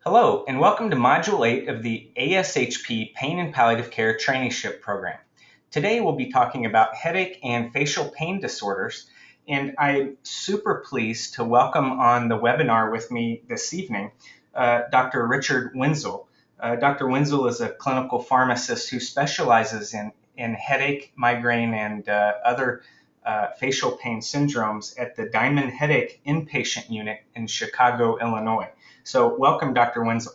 Hello, and welcome to Module 8 of the ASHP Pain and Palliative Care Traineeship Program. Today we'll be talking about headache and facial pain disorders, and I'm super pleased to welcome on the webinar with me this evening Dr. Richard Wenzel. Dr. Wenzel is a clinical pharmacist who specializes in headache, migraine, and other facial pain syndromes at the Diamond Headache Inpatient Unit in Chicago, Illinois. So welcome, Dr. Wenzel.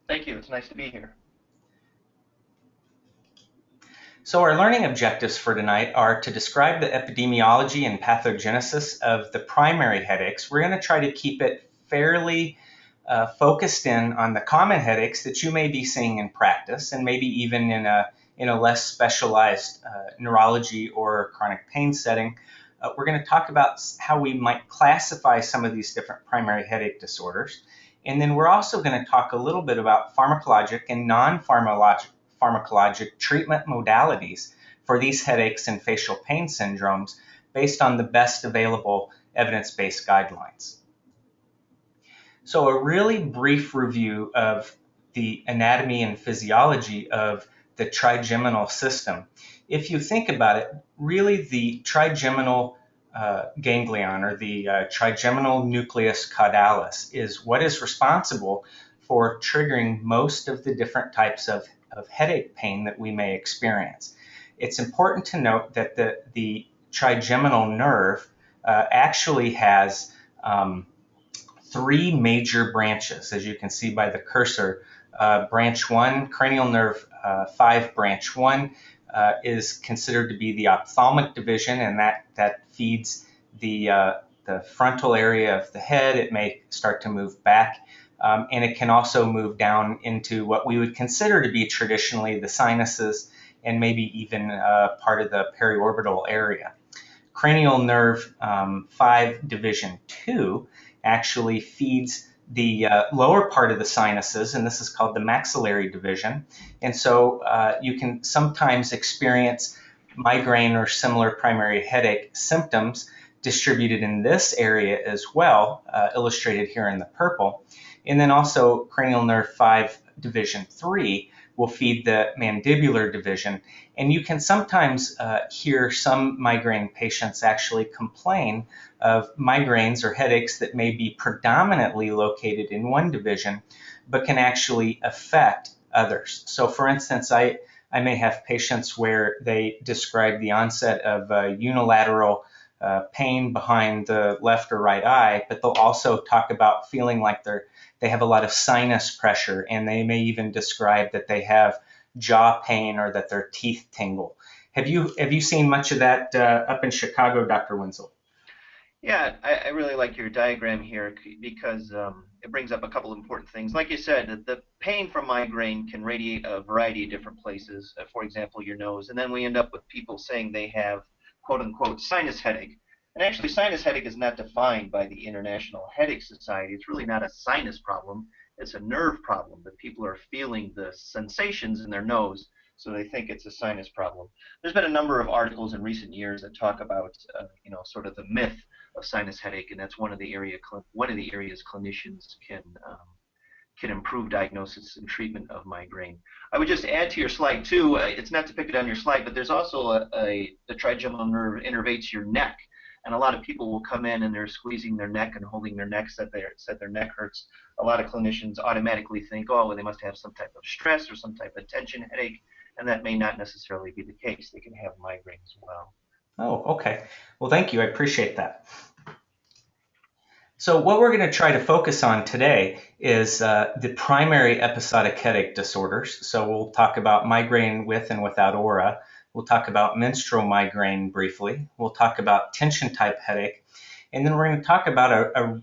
Thank you. It's nice to be here. So our learning objectives for tonight are to describe the epidemiology and pathogenesis of the primary headaches. We're going to try to keep it fairly focused in on the common headaches that you may be seeing in practice, and maybe even in a less specialized neurology or chronic pain setting. We're going to talk about how we might classify some of these different primary headache disorders. And then we're also going to talk a little bit about pharmacologic and non-pharmacologic treatment modalities for these headaches and facial pain syndromes based on the best available evidence-based guidelines. So a really brief review of the anatomy and physiology of the trigeminal system. If you think about it, really the trigeminal ganglion or the trigeminal nucleus caudalis is what is responsible for triggering most of the different types of headache pain that we may experience. It's important to note that the trigeminal nerve actually has three major branches, as you can see by the cursor. Branch 1, cranial nerve 5, branch 1, is considered to be the ophthalmic division, and that feeds the frontal area of the head. It may start to move back, and it can also move down into what we would consider to be traditionally the sinuses and maybe even part of the periorbital area. Cranial nerve 5, division 2, actually feeds the lower part of the sinuses, and this is called the maxillary division. And so you can sometimes experience migraine or similar primary headache symptoms distributed in this area as well, illustrated here in the purple. And then also cranial nerve 5, division 3 will feed the mandibular division. And you can sometimes hear some migraine patients actually complain of migraines or headaches that may be predominantly located in one division, but can actually affect others. So for instance, I may have patients where they describe the onset of unilateral pain behind the left or right eye, but they'll also talk about feeling like they have a lot of sinus pressure, and they may even describe that they have jaw pain or that their teeth tingle. Have you seen much of that up in Chicago, Dr. Wenzel? Yeah, I really like your diagram here because it brings up a couple of important things. Like you said, the pain from migraine can radiate a variety of different places, for example, your nose, and then we end up with people saying they have quote-unquote sinus headache. And actually, sinus headache is not defined by the International Headache Society. It's really not a sinus problem. It's a nerve problem that people are feeling the sensations in their nose, so they think it's a sinus problem. There's been a number of articles in recent years that talk about, sort of the myth of sinus headache, and that's one of the areas clinicians can improve diagnosis and treatment of migraine. I would just add to your slide too. It's not depicted on your slide, but there's also the trigeminal nerve innervates your neck. And a lot of people will come in and they're squeezing their neck and holding their neck, said their neck hurts. A lot of clinicians automatically think, oh, well, they must have some type of stress or some type of tension headache, and that may not necessarily be the case. They can have migraine as well. Oh, okay. Well, thank you. I appreciate that. So what we're going to try to focus on today is the primary episodic headache disorders. So we'll talk about migraine with and without aura. We'll talk about menstrual migraine briefly. We'll talk about tension type headache. And then we're going to talk about a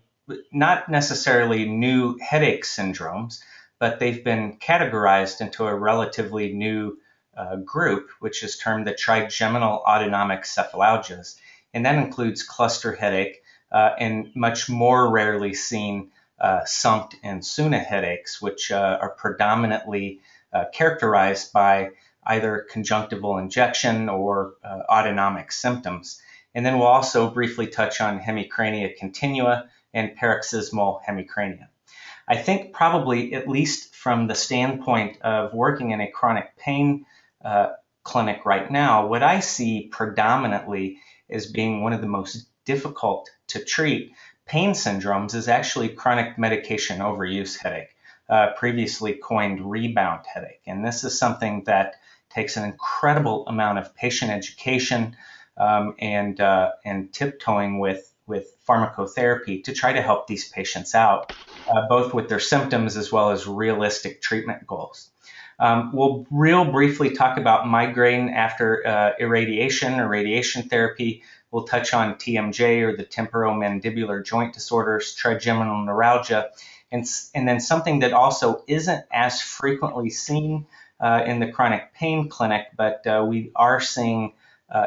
not necessarily new headache syndromes, but they've been categorized into a relatively new group, which is termed the trigeminal autonomic cephalalgias. And that includes cluster headache, and much more rarely seen SUNCT and SUNA headaches, which are predominantly characterized by either conjunctival injection or autonomic symptoms. And then we'll also briefly touch on hemicrania continua and paroxysmal hemicrania. I think probably, at least from the standpoint of working in a chronic pain clinic right now, what I see predominantly as being one of the most difficult to treat pain syndromes is actually chronic medication overuse headache, previously coined rebound headache. And this is something that takes an incredible amount of patient education and tiptoeing with pharmacotherapy to try to help these patients out, both with their symptoms as well as realistic treatment goals. We'll real briefly talk about migraine after irradiation or radiation therapy. We'll touch on TMJ, or the temporomandibular joint disorders, trigeminal neuralgia, and then something that also isn't as frequently seen in the chronic pain clinic, but we are seeing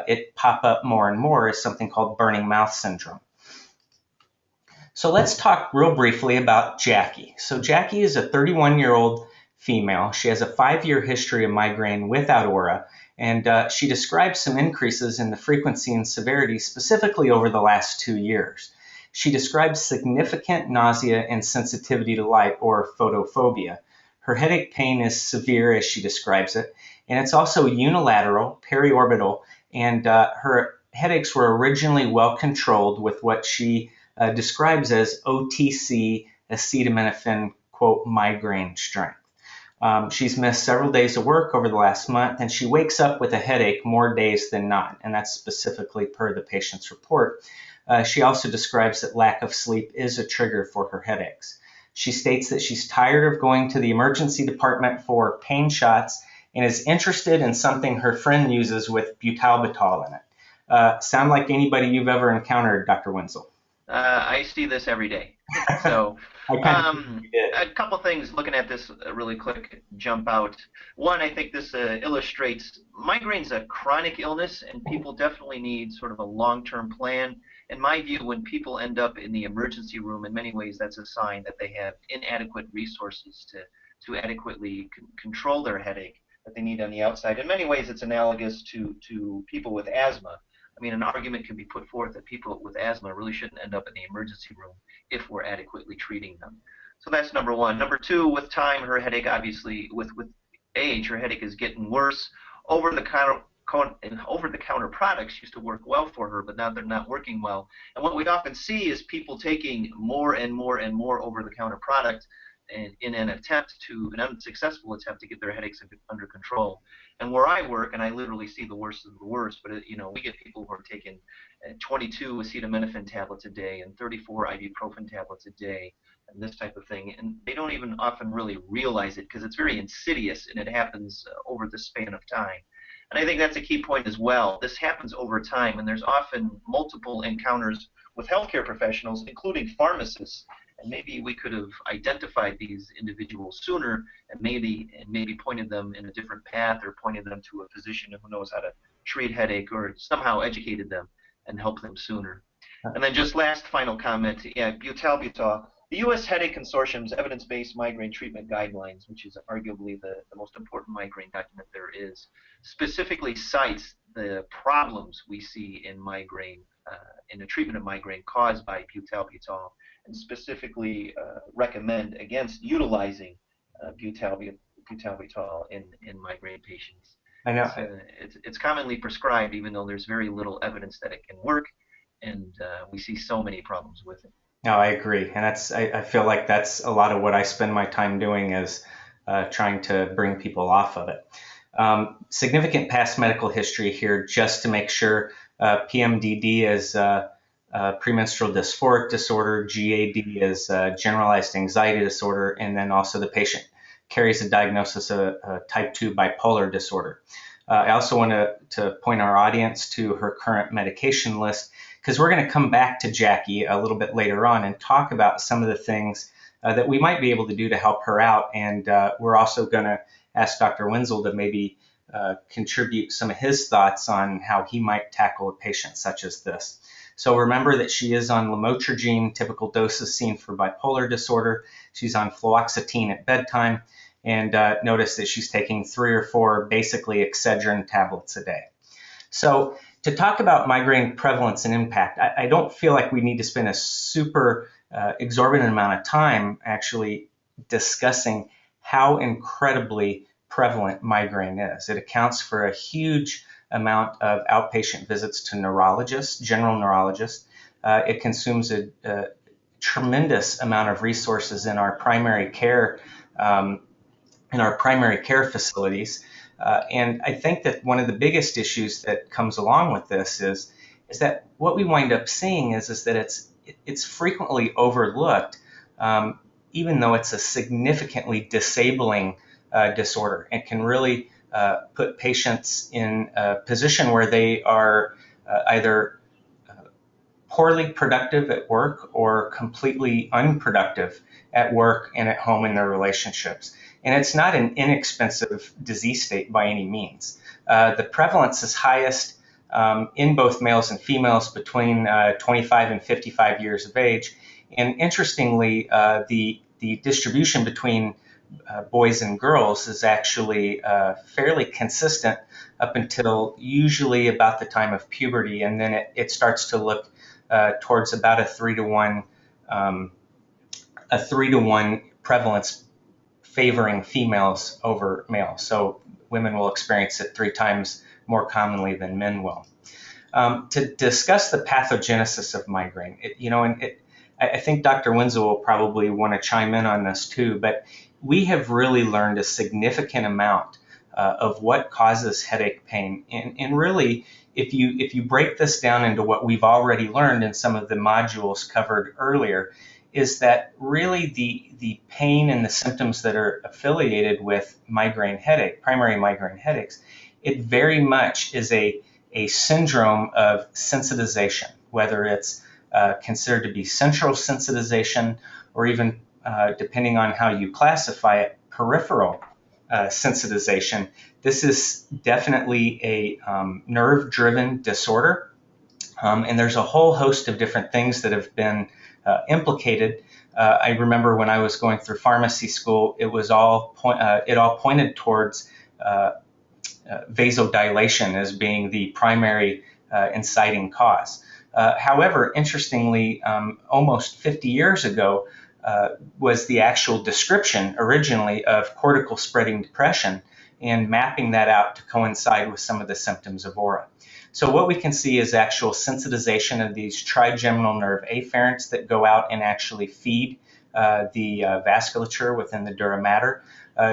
it pop up more and more, is something called burning mouth syndrome. So let's talk real briefly about Jackie. So Jackie is a 31-year-old female. She has a 5-year history of migraine without aura, and she describes some increases in the frequency and severity specifically over the last 2 years. She describes significant nausea and sensitivity to light, or photophobia. Her headache pain is severe, as she describes it, and it's also unilateral, periorbital, and her headaches were originally well controlled with what she describes as OTC acetaminophen, quote, migraine strength. She's missed several days of work over the last month, and she wakes up with a headache more days than not, and that's specifically per the patient's report. She also describes that lack of sleep is a trigger for her headaches. She states that she's tired of going to the emergency department for pain shots and is interested in something her friend uses with butalbital in it. Sound like anybody you've ever encountered, Dr. Wenzel? I see this every day. So a couple things looking at this really quick jump out. One, I think this illustrates migraine's a chronic illness, and people definitely need sort of a long-term plan. In my view, when people end up in the emergency room, in many ways that's a sign that they have inadequate resources to adequately control their headache that they need on the outside. In many ways, it's analogous to people with asthma. I mean, an argument can be put forth that people with asthma really shouldn't end up in the emergency room if we're adequately treating them. So that's number one. Number two, with time, her headache, obviously, with age, her headache is getting worse. Over-the-counter products used to work well for her, but now they're not working well. And what we often see is people taking more and more and more over-the-counter products in an unsuccessful attempt to get their headaches under control. And where I work, and I literally see the worst of the worst, but we get people who are taking 22 acetaminophen tablets a day and 34 ibuprofen tablets a day, and this type of thing, and they don't even often really realize it because it's very insidious and it happens over the span of time. And I think that's a key point as well. This happens over time, and there's often multiple encounters with healthcare professionals, including pharmacists. And maybe we could have identified these individuals sooner and maybe pointed them in a different path, or pointed them to a physician who knows how to treat headache, or somehow educated them and helped them sooner. And then just last final comment, butalbital. The U.S. Headache Consortium's evidence-based migraine treatment guidelines, which is arguably the most important migraine document there is, specifically cites the problems we see in migraine, in the treatment of migraine caused by butalbital, and specifically recommend against utilizing butalbital in migraine patients. I know. It's commonly prescribed, even though there's very little evidence that it can work, and we see so many problems with it. No, I agree, and I feel like that's a lot of what I spend my time doing, is trying to bring people off of it. Significant past medical history here, just to make sure. PMDD is premenstrual dysphoric disorder, GAD is generalized anxiety disorder, and then also the patient carries a diagnosis of type 2 bipolar disorder. I also want to point our audience to her current medication list, because we're going to come back to Jackie a little bit later on and talk about some of the things that we might be able to do to help her out. And we're also going to ask Dr. Wenzel to maybe contribute some of his thoughts on how he might tackle a patient such as this. So remember that she is on lamotrigine, typical doses seen for bipolar disorder. She's on fluoxetine at bedtime, and notice that she's taking 3 or 4 basically Excedrin tablets a day. So to talk about migraine prevalence and impact, I don't feel like we need to spend a super exorbitant amount of time actually discussing how incredibly prevalent migraine is. It accounts for a huge amount of outpatient visits to neurologists, general neurologists. It consumes a tremendous amount of resources um, in our primary care facilities. And I think that one of the biggest issues that comes along with this is that what we wind up seeing is that it's frequently overlooked, um, even though it's a significantly disabling disorder and can really put patients in a position where they are either poorly productive at work or completely unproductive at work and at home in their relationships. And it's not an inexpensive disease state by any means. The prevalence is highest in both males and females between 25 and 55 years of age. And interestingly, the distribution between boys and girls is actually fairly consistent up until usually about the time of puberty, and then it starts to look towards about um, a 3 to 1 prevalence favoring females over males. So women will experience it 3 times more commonly than men will. To discuss the pathogenesis of migraine, I think Dr. Wenzel will probably want to chime in on this too, but we have really learned a significant amount of what causes headache pain. And really, if you break this down into what we've already learned in some of the modules covered earlier, is that really the pain and the symptoms that are affiliated with migraine headache, primary migraine headaches, it very much is a syndrome of sensitization, whether it's considered to be central sensitization or even, depending on how you classify it, peripheral sensitization. This is definitely a nerve-driven disorder, and there's a whole host of different things that have been implicated. I remember when I was going through pharmacy school, it all pointed towards vasodilation as being the primary inciting cause. However, interestingly, almost 50 years ago was the actual description originally of cortical spreading depression and mapping that out to coincide with some of the symptoms of aura. So what we can see is actual sensitization of these trigeminal nerve afferents that go out and actually feed the vasculature within the dura mater.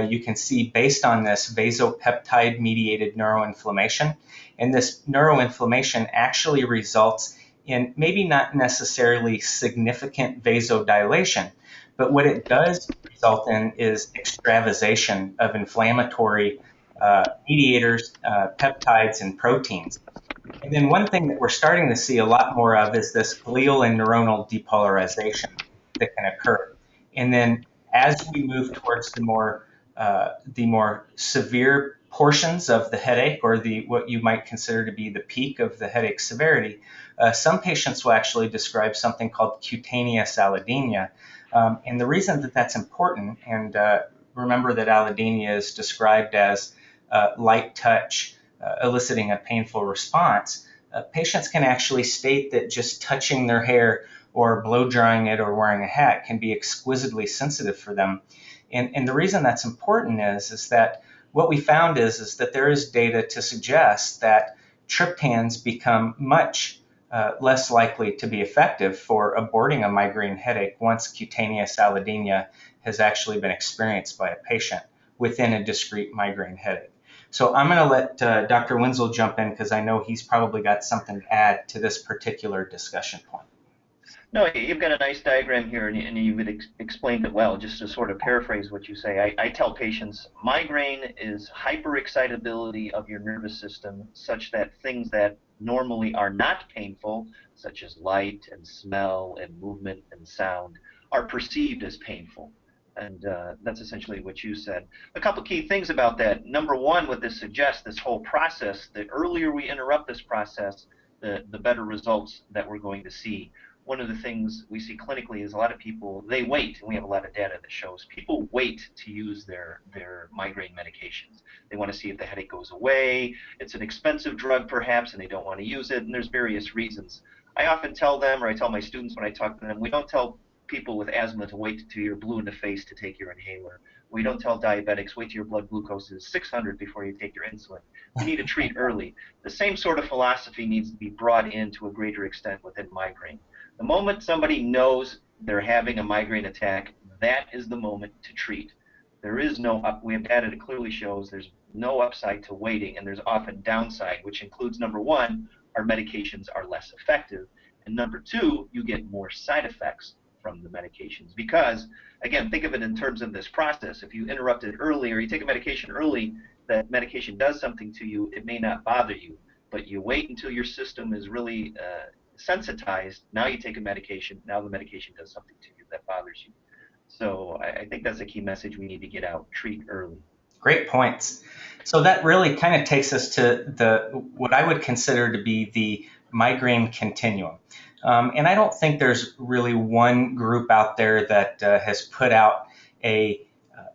You can see based on this vasopeptide-mediated neuroinflammation, and this neuroinflammation actually results in maybe not necessarily significant vasodilation, but what it does result in is extravasation of inflammatory mediators, peptides, and proteins. And then one thing that we're starting to see a lot more of is this glial and neuronal depolarization that can occur. And then as we move towards the more severe portions of the headache, or what you might consider to be the peak of the headache severity, some patients will actually describe something called cutaneous allodynia. And the reason that that's important, and remember that allodynia is described as light touch eliciting a painful response, patients can actually state that just touching their hair or blow drying it or wearing a hat can be exquisitely sensitive for them. And the reason that's important is that what we found is that there is data to suggest that triptans become much less likely to be effective for aborting a migraine headache once cutaneous allodynia has actually been experienced by a patient within a discrete migraine headache. So I'm going to let Dr. Wenzel jump in because I know he's probably got something to add to this particular discussion point. No, you've got a nice diagram here, and you've explained it well. Just to sort of paraphrase what you say, I tell patients migraine is hyperexcitability of your nervous system such that things that normally are not painful, such as light and smell and movement and sound, are perceived as painful. And that's essentially what you said. A couple key things about that. Number one, what this suggests, this whole process, the earlier we interrupt this process, the better results that we're going to see. One of the things we see clinically is a lot of people, they wait, and we have a lot of data that shows people wait to use their migraine medications. They want to see if the headache goes away. It's an expensive drug perhaps, and they don't want to use it, and there's various reasons. I often tell them, or I tell my students when I talk to them, we don't tell people with asthma to wait till you're blue in the face to take your inhaler. We don't tell diabetics, wait till your blood glucose is 600 before you take your insulin. We need to treat early. The same sort of philosophy needs to be brought in to a greater extent within migraine. The moment somebody knows they're having a migraine attack, that is the moment to treat. There is no we have data that clearly shows there's no upside to waiting, and there's often downside, which includes, number one, our medications are less effective, and number two, you get more side effects from the medications. Because, again, think of it in terms of this process. If you interrupt it early or you take a medication early, that medication does something to you, it may not bother you. But you wait until your system is really sensitized. Now you take a medication. Now the medication does something to you that bothers you. So I think that's a key message we need to get out. Treat early. Great points. So that really kind of takes us to what I would consider to be the migraine continuum. And I don't think there's really one group out there that has put out a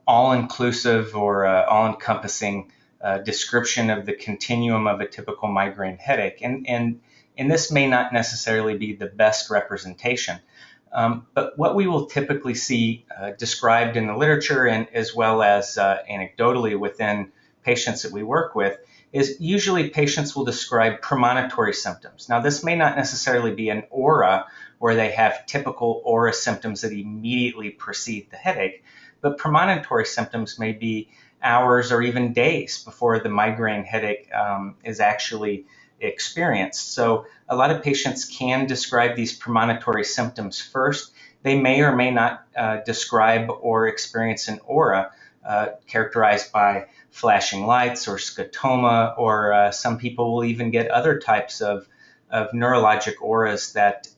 all-inclusive or all-encompassing description of the continuum of a typical migraine headache. And this may not necessarily be the best representation. But what we will typically see described in the literature and as well as anecdotally within patients that we work with is usually patients will describe premonitory symptoms. Now, this may not necessarily be an aura where they have typical aura symptoms that immediately precede the headache, but premonitory symptoms may be hours or even days before the migraine headache is actually experienced. So a lot of patients can describe these premonitory symptoms first. They may or may not describe or experience an aura characterized by flashing lights or scotoma, or some people will even get other types of neurologic auras that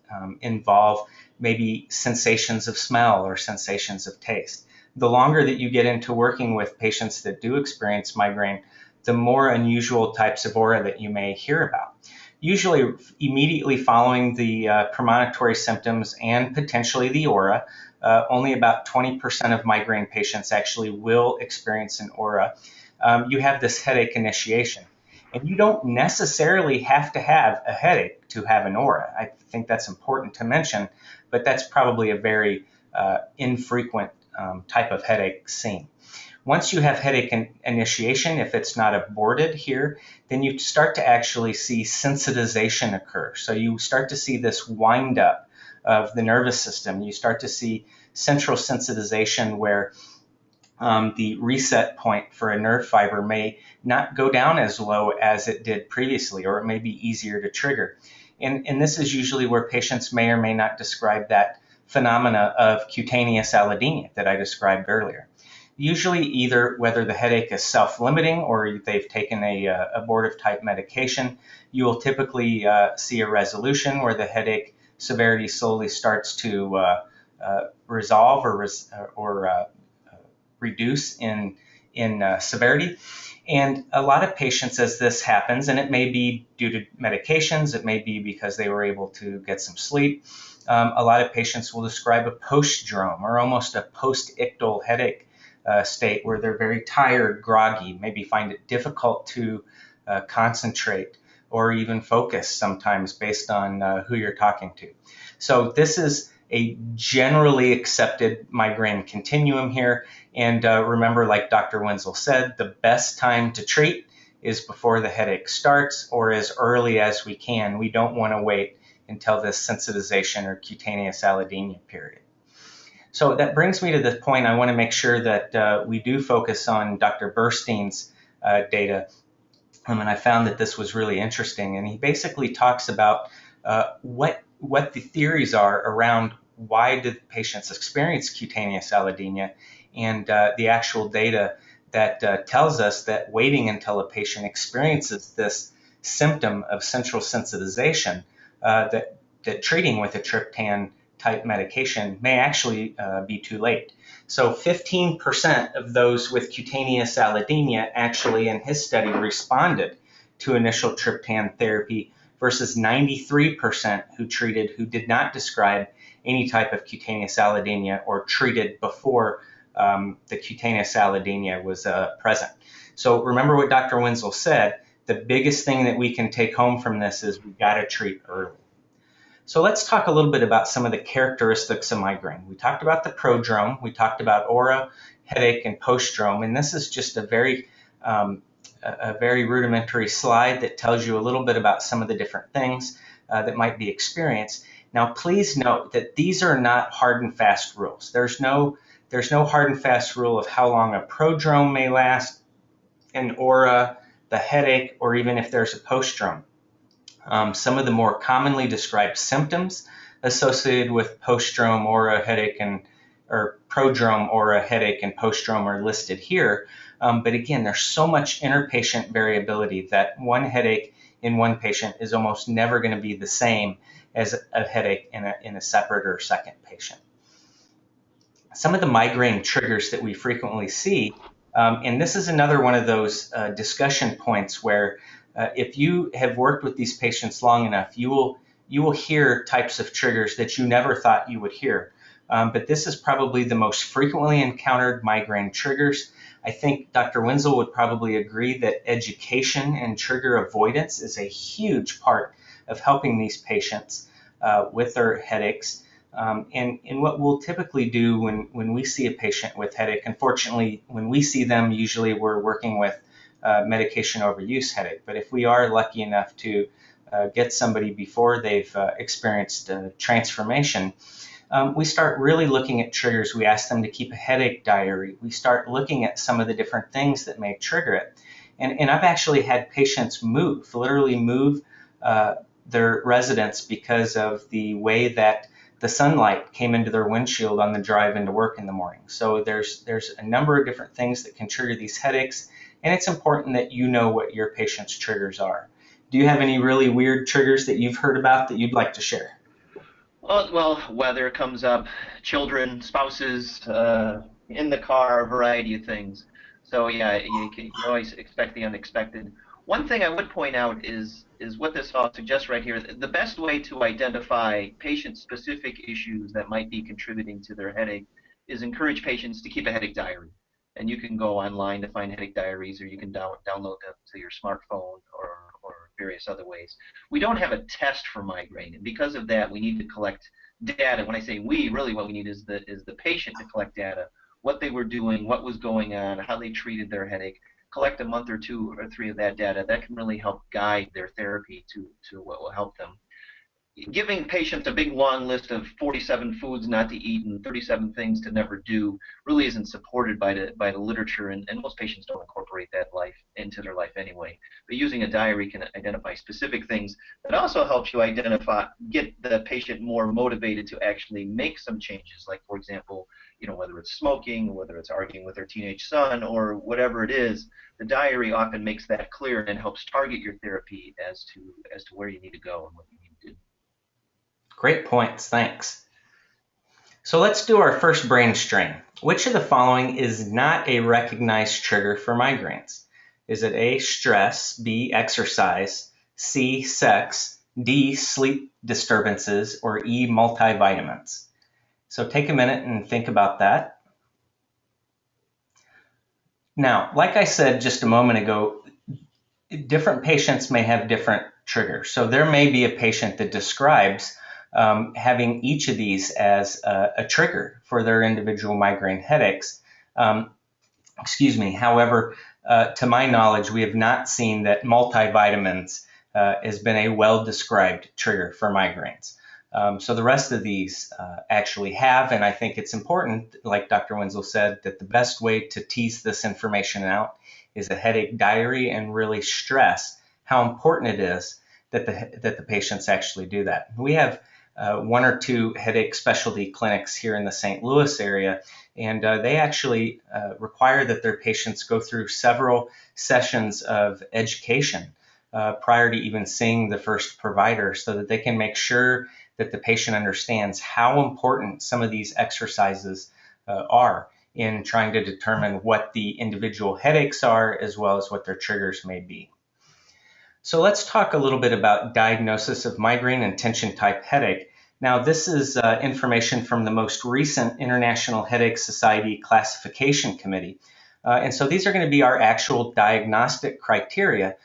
involve maybe sensations of smell or sensations of taste. The longer that you get into working with patients that do experience migraine, the more unusual types of aura that you may hear about. Usually immediately following the premonitory symptoms and potentially the aura, only about 20% of migraine patients actually will experience an aura. You have this headache initiation. And you don't necessarily have to have a headache to have an aura. I think that's important to mention, but that's probably a very infrequent type of headache seen. Once you have headache initiation, if it's not aborted here, then you start to actually see sensitization occur. So you start to see this wind up of the nervous system. You start to see central sensitization where the reset point for a nerve fiber may not go down as low as it did previously, or it may be easier to trigger. And this is usually where patients may or may not describe that phenomena of cutaneous allodynia that I described earlier. Usually either whether the headache is self-limiting or they've taken a abortive type medication, you will typically see a resolution where the headache severity slowly starts to resolve or reduce in severity. And a lot of patients, as this happens, and it may be due to medications, it may be because they were able to get some sleep, a lot of patients will describe a post-drome or almost a post-ictal headache state where they're very tired, groggy, maybe find it difficult to concentrate or even focus sometimes based on who you're talking to. So this is a generally accepted migraine continuum here. And remember, like Dr. Wenzel said, the best time to treat is before the headache starts or as early as we can. We don't want to wait until this sensitization or cutaneous allodynia period. So that brings me to the point I want to make sure that we do focus on Dr. Burstein's data. And I found that this was really interesting. And he basically talks about what the theories are around why do patients experience cutaneous allodynia and the actual data that tells us that waiting until a patient experiences this symptom of central sensitization, that treating with a triptan type medication may actually be too late. So 15% of those with cutaneous allodynia actually in his study responded to initial triptan therapy versus 93% who did not describe any type of cutaneous allodynia or treated before the cutaneous allodynia was present. So remember what Dr. Wenzel said, the biggest thing that we can take home from this is we got to treat early. So let's talk a little bit about some of the characteristics of migraine. We talked about the prodrome, we talked about aura, headache, and postdrome, and this is just um, a very rudimentary slide that tells you a little bit about some of the different things that might be experienced. Now, please note that these are not hard and fast rules. There's no hard and fast rule of how long a prodrome may last, an aura, the headache, or even if there's a postdrome. Some of the more commonly described symptoms associated with postdrome, aura, headache, or prodrome, aura, headache, and postdrome are listed here. But again, there's so much interpatient variability that one headache in one patient is almost never going to be the same as a headache in a separate or second patient. Some of the migraine triggers that we frequently see, and this is another one of those discussion points where if you have worked with these patients long enough, you will hear types of triggers that you never thought you would hear. But this is probably the most frequently encountered migraine triggers. I think Dr. Wenzel would probably agree that education and trigger avoidance is a huge part of helping these patients with their headaches. And what we'll typically do when we see a patient with headache, unfortunately, when we see them, usually we're working with medication overuse headache. But if we are lucky enough to get somebody before they've experienced transformation, we start really looking at triggers. We ask them to keep a headache diary. We start looking at some of the different things that may trigger it. And I've actually had patients literally move their residence because of the way that the sunlight came into their windshield on the drive into work in the morning. So there's a number of different things that can trigger these headaches, and it's important that you know what your patient's triggers are. Do you have any really weird triggers that you've heard about that you'd like to share? Well, weather comes up, children, spouses, in the car, a variety of things. So yeah, you always expect the unexpected. One thing I would point out is what this all suggests right here. The best way to identify patient-specific issues that might be contributing to their headache is encourage patients to keep a headache diary. And you can go online to find headache diaries, or you can download them to your smartphone or various other ways. We don't have a test for migraine, and because of that, we need to collect data. When I say we, really what we need is the patient to collect data, what they were doing, what was going on, how they treated their headache. Collect a month or 2 or 3 of that data. That can really help guide their therapy to what will help them. Giving patients a big long list of 47 foods not to eat and 37 things to never do really isn't supported by the literature, and most patients don't incorporate that life into their life anyway. But using a diary can identify specific things. That also helps you get the patient more motivated to actually make some changes, like, for example, whether it's smoking, whether it's arguing with their teenage son, or whatever it is. The diary often makes that clear and helps target your therapy as to where you need to go and what you need to do. Great points, thanks. So let's do our first brain strain. Which of the following is not a recognized trigger for migraines? Is it A, stress, B, exercise, C, sex, D, sleep disturbances, or E, multivitamins? So take a minute and think about that. Now, like I said just a moment ago, different patients may have different triggers. So there may be a patient that describes having each of these as a trigger for their individual migraine headaches. However, to my knowledge, we have not seen that multivitamins has been a well-described trigger for migraines. So the rest of these actually have, and I think it's important, like Dr. Wenzel said, that the best way to tease this information out is a headache diary and really stress how important it is that the patients actually do that. We have 1 or 2 headache specialty clinics here in the St. Louis area, and they actually require that their patients go through several sessions of education prior to even seeing the first provider, so that they can make sure that the patient understands how important some of these exercises are in trying to determine what the individual headaches are, as well as what their triggers may be. So let's talk a little bit about diagnosis of migraine and tension type headache. Now, this is information from the most recent International Headache Society Classification Committee. And so these are going to be our actual diagnostic criteria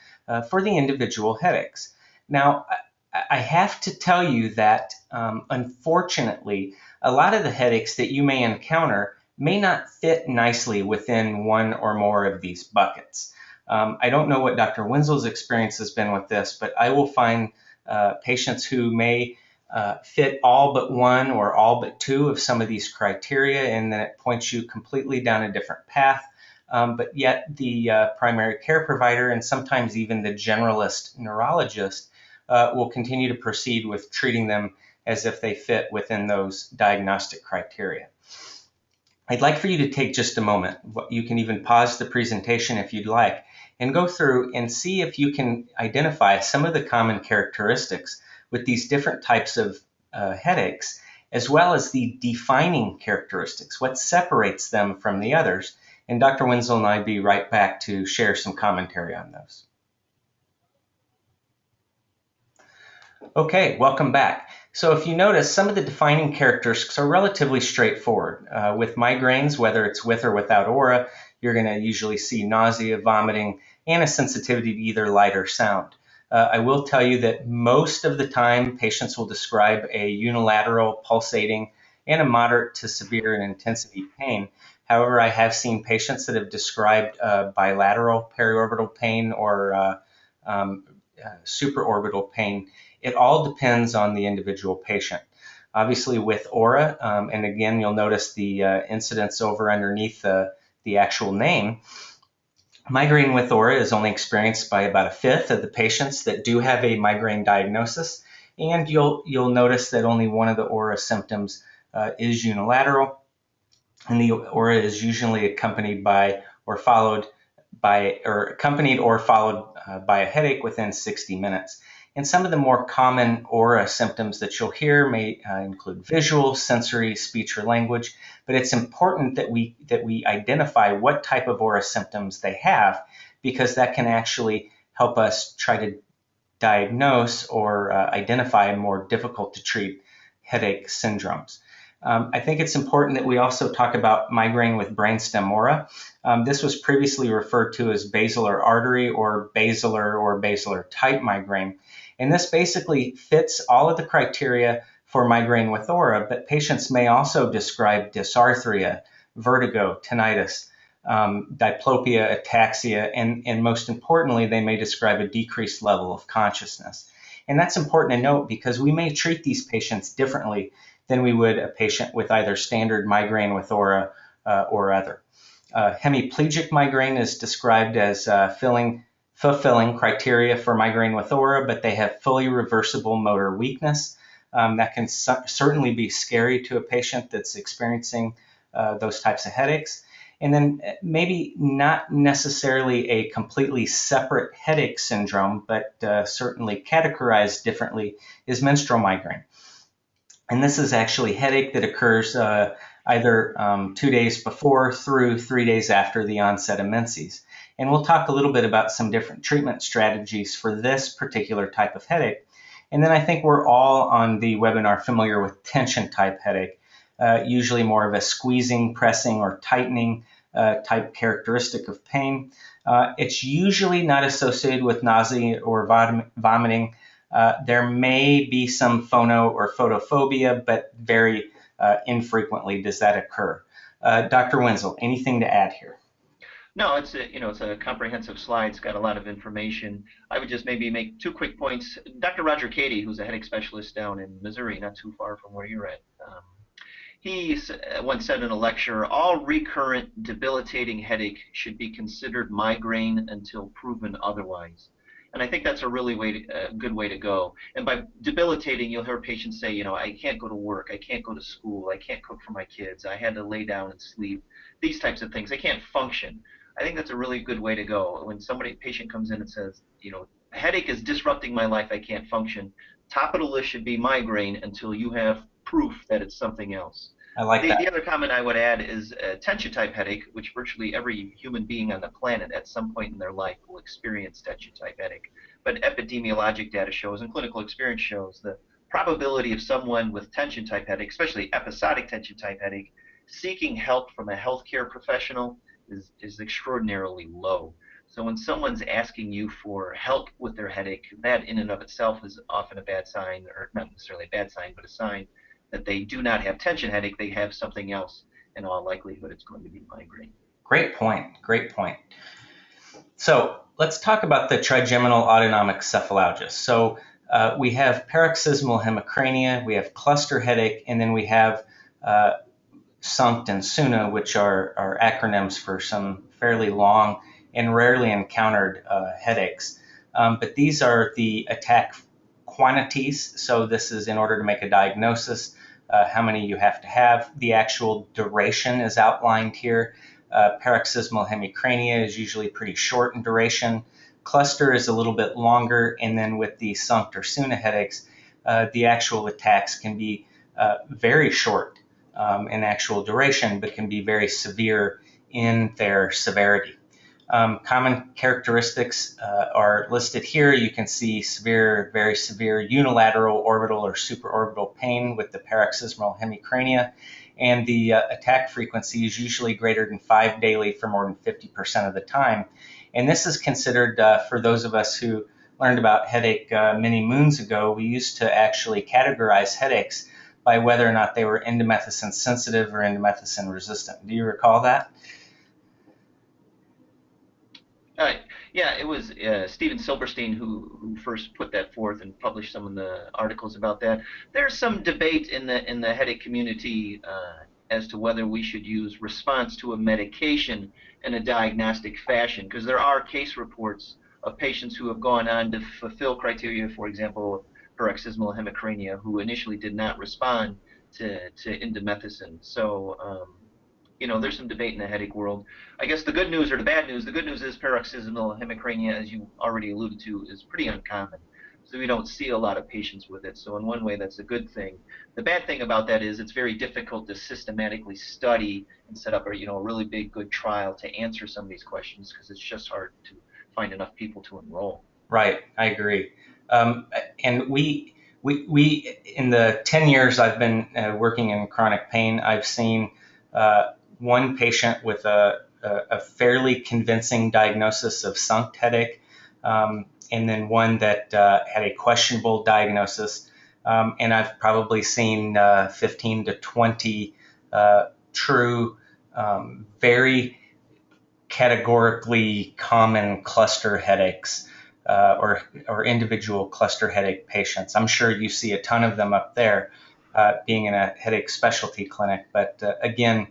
for the individual headaches. Now, I have to tell you that unfortunately, a lot of the headaches that you may encounter may not fit nicely within one or more of these buckets. I don't know what Dr. Wenzel's experience has been with this, but I will find patients who may fit all but one or all but two of some of these criteria, and then it points you completely down a different path. But yet the primary care provider and sometimes even the generalist neurologist will continue to proceed with treating them as if they fit within those diagnostic criteria. I'd like for you to take just a moment. You can even pause the presentation if you'd like and go through and see if you can identify some of the common characteristics with these different types of headaches, as well as the defining characteristics, what separates them from the others. And Dr. Wenzel and I'd be right back to share some commentary on those. Okay, welcome back. So if you notice, some of the defining characteristics are relatively straightforward. With migraines, whether it's with or without aura, you're going to usually see nausea, vomiting, and a sensitivity to either light or sound. I will tell you that most of the time, patients will describe a unilateral, pulsating, and a moderate to severe in intensity pain. However, I have seen patients that have described bilateral periorbital pain or supraorbital pain. It all depends on the individual patient. Obviously with aura, and again, you'll notice the incidence over underneath the actual name, migraine with aura is only experienced by about a fifth of the patients that do have a migraine diagnosis, and you'll notice that only one of the aura symptoms is unilateral, and the aura is usually accompanied by or followed by a headache within 60 minutes. And some of the more common aura symptoms that you'll hear may include visual, sensory, speech, or language, but it's important that we identify what type of aura symptoms they have, because that can actually help us try to diagnose or identify more difficult to treat headache syndromes. I think it's important that we also talk about migraine with brainstem aura. This was previously referred to as basilar artery or basilar type migraine. And this basically fits all of the criteria for migraine with aura, but patients may also describe dysarthria, vertigo, tinnitus, diplopia, ataxia, and most importantly, they may describe a decreased level of consciousness. And that's important to note because we may treat these patients differently than we would a patient with either standard migraine with aura or other. Hemiplegic migraine is described as fulfilling criteria for migraine with aura, but they have fully reversible motor weakness. That can certainly be scary to a patient that's experiencing those types of headaches. And then maybe not necessarily a completely separate headache syndrome, but certainly categorized differently, is menstrual migraine. And this is actually headache that occurs either 2 days before through 3 days after the onset of menses. And we'll talk a little bit about some different treatment strategies for this particular type of headache. And then I think we're all on the webinar familiar with tension type headache, usually more of a squeezing, pressing, or tightening type characteristic of pain. It's usually not associated with nausea or vomiting. There may be some phono or photophobia, but very infrequently does that occur. Dr. Wenzel, anything to add here? No, it's a comprehensive slide. It's got a lot of information. I would just maybe make two quick points. Dr. Roger Cady, who's a headache specialist down in Missouri, not too far from where you're at, he once said in a lecture, all recurrent debilitating headache should be considered migraine until proven otherwise. And I think that's a really good way to go. And by debilitating, you'll hear patients say, I can't go to work, I can't go to school, I can't cook for my kids, I had to lay down and sleep, these types of things. They can't function. I think that's a really good way to go. When patient comes in and says, headache is disrupting my life, I can't function, top of the list should be migraine until you have proof that it's something else. I like that. The other comment I would add is tension type headache, which virtually every human being on the planet at some point in their life will experience tension type headache. But epidemiologic data shows and clinical experience shows the probability of someone with tension type headache, especially episodic tension type headache, seeking help from a healthcare professional is extraordinarily low. So when someone's asking you for help with their headache, that in and of itself is often a bad sign, or not necessarily a bad sign, but a sign that they do not have tension headache. They have something else. In all likelihood, it's going to be migraine. Great point. Great point. So let's talk about the trigeminal autonomic cephalalgia. So we have paroxysmal hemicrania, we have cluster headache, and then we have SUNCT and SUNA, which are acronyms for some fairly long and rarely encountered headaches. But these are the attack quantities. So this is in order to make a diagnosis, how many you have to have. The actual duration is outlined here. Paroxysmal hemicrania is usually pretty short in duration. Cluster is a little bit longer, and then with the SUNCT or SUNA headaches, the actual attacks can be very short in actual duration, but can be very severe in their severity. Common characteristics are listed here. You can see severe, very severe unilateral orbital or supraorbital pain with the paroxysmal hemicrania, and the attack frequency is usually greater than 5 daily for more than 50% of the time. And this is considered, for those of us who learned about headache many moons ago, we used to actually categorize headaches by whether or not they were indomethacin sensitive or indomethacin resistant. Do you recall that? Uh, yeah, it was Steven Silberstein who first put that forth and published some of the articles about that. There's some debate in the headache community as to whether we should use response to a medication in a diagnostic fashion, because there are case reports of patients who have gone on to fulfill criteria, for example, paroxysmal hemicrania, who initially did not respond to indomethacin. So there's some debate in the headache world. I guess the good news or the bad news, the good news is paroxysmal hemicrania, as you already alluded to, is pretty uncommon. So we don't see a lot of patients with it. So in one way, that's a good thing. The bad thing about that is it's very difficult to systematically study and set up a really big, good trial to answer some of these questions, because it's just hard to find enough people to enroll. Right, I agree. And we in the 10 years I've been working in chronic pain, I've seen one patient with a fairly convincing diagnosis of SUNCT headache, and then one that had a questionable diagnosis. And I've probably seen 15 to 20 true, very categorically common cluster headaches or individual cluster headache patients. I'm sure you see a ton of them up there being in a headache specialty clinic, but again,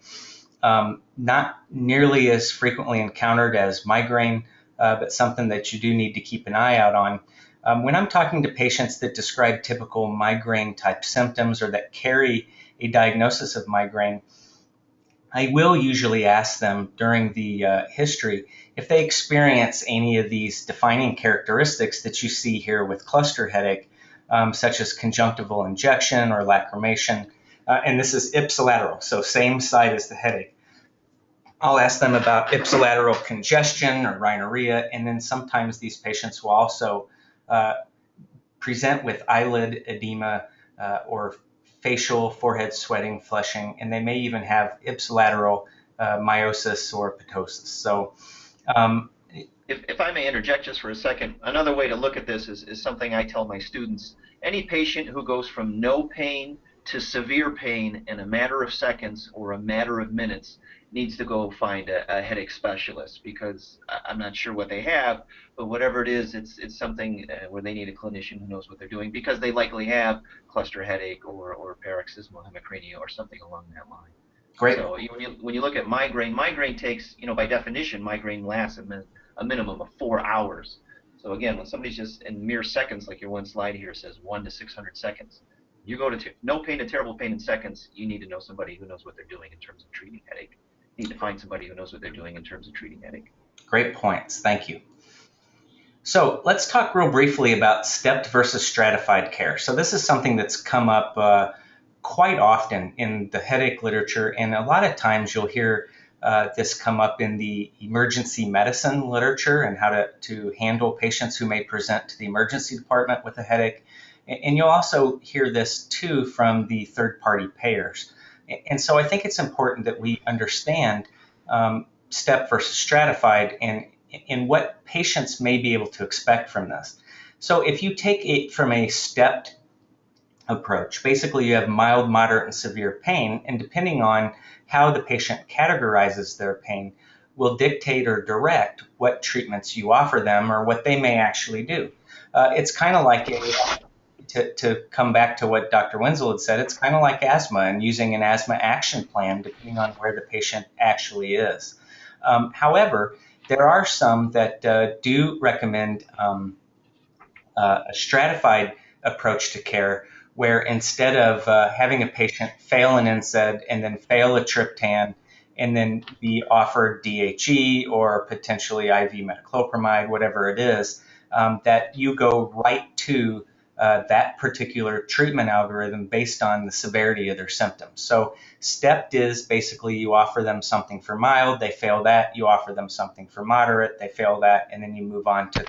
not nearly as frequently encountered as migraine, but something that you do need to keep an eye out on. When I'm talking to patients that describe typical migraine type symptoms or that carry a diagnosis of migraine, I will usually ask them during the history if they experience any of these defining characteristics that you see here with cluster headache, such as conjunctival injection or lacrimation. And this is ipsilateral, so same side as the headache. I'll ask them about ipsilateral congestion or rhinorrhea, and then sometimes these patients will also present with eyelid edema or facial forehead sweating, flushing, and they may even have ipsilateral meiosis or ptosis. So, if I may interject just for a second, another way to look at this is something I tell my students. Any patient who goes from no pain to severe pain in a matter of seconds or a matter of minutes needs to go find a headache specialist, because I'm not sure what they have, but whatever it is, it's something where they need a clinician who knows what they're doing, because they likely have cluster headache or paroxysmal hemicrania or something along that line. great. So when you look at migraine takes, by definition, migraine lasts a minimum of 4 hours. So again, when somebody's just in mere seconds, like your one slide here says 1 to 600 seconds, you go to no pain to terrible pain in seconds, you need to know somebody who knows what they're doing in terms of treating headache. You need to find somebody who knows what they're doing in terms of treating headache. Great points. Thank you. So let's talk real briefly about stepped versus stratified care. So this is something that's come up quite often in the headache literature, and a lot of times you'll hear this come up in the emergency medicine literature and how to handle patients who may present to the emergency department with a headache. And you'll also hear this too from the third-party payers. And so I think it's important that we understand step versus stratified, and in what patients may be able to expect from this. So if you take it from a stepped approach, basically you have mild, moderate, and severe pain, and depending on how the patient categorizes their pain will dictate or direct what treatments you offer them or what they may actually do. It's kind of like to come back to what Dr. Wenzel had said, it's kind of like asthma and using an asthma action plan depending on where the patient actually is. However, there are some that do recommend a stratified approach to care where instead of having a patient fail an NSAID and then fail a triptan and then be offered DHE or potentially IV metoclopramide, whatever it is, that you go right to that particular treatment algorithm based on the severity of their symptoms. So stepped is basically you offer them something for mild, they fail that, you offer them something for moderate, they fail that, and then you move on to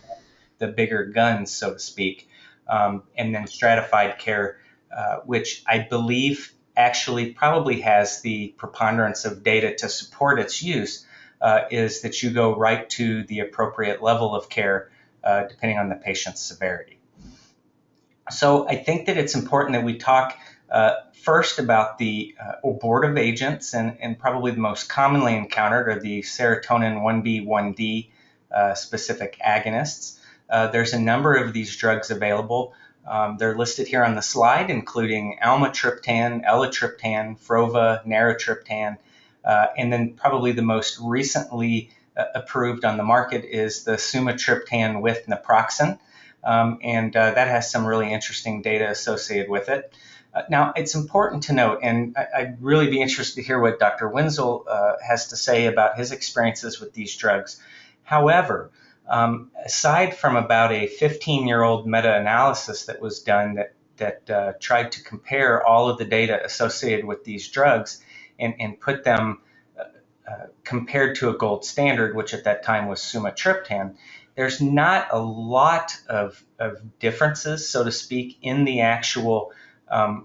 the bigger guns, so to speak. And then stratified care, which I believe actually probably has the preponderance of data to support its use, is that you go right to the appropriate level of care depending on the patient's severity. So I think that it's important that we talk first about the abortive agents, and probably the most commonly encountered are the serotonin 1B, 1D specific agonists. There's a number of these drugs available. They're listed here on the slide, including almatriptan, elatriptan, frova, naratriptan, and then probably the most recently approved on the market is the sumatriptan with naproxen. And that has some really interesting data associated with it. Now, it's important to note, and I'd really be interested to hear what Dr. Wenzel has to say about his experiences with these drugs. However, aside from about a 15-year-old meta-analysis that was done that tried to compare all of the data associated with these drugs and put them compared to a gold standard, which at that time was sumatriptan, there's not a lot of differences, so to speak, in the actual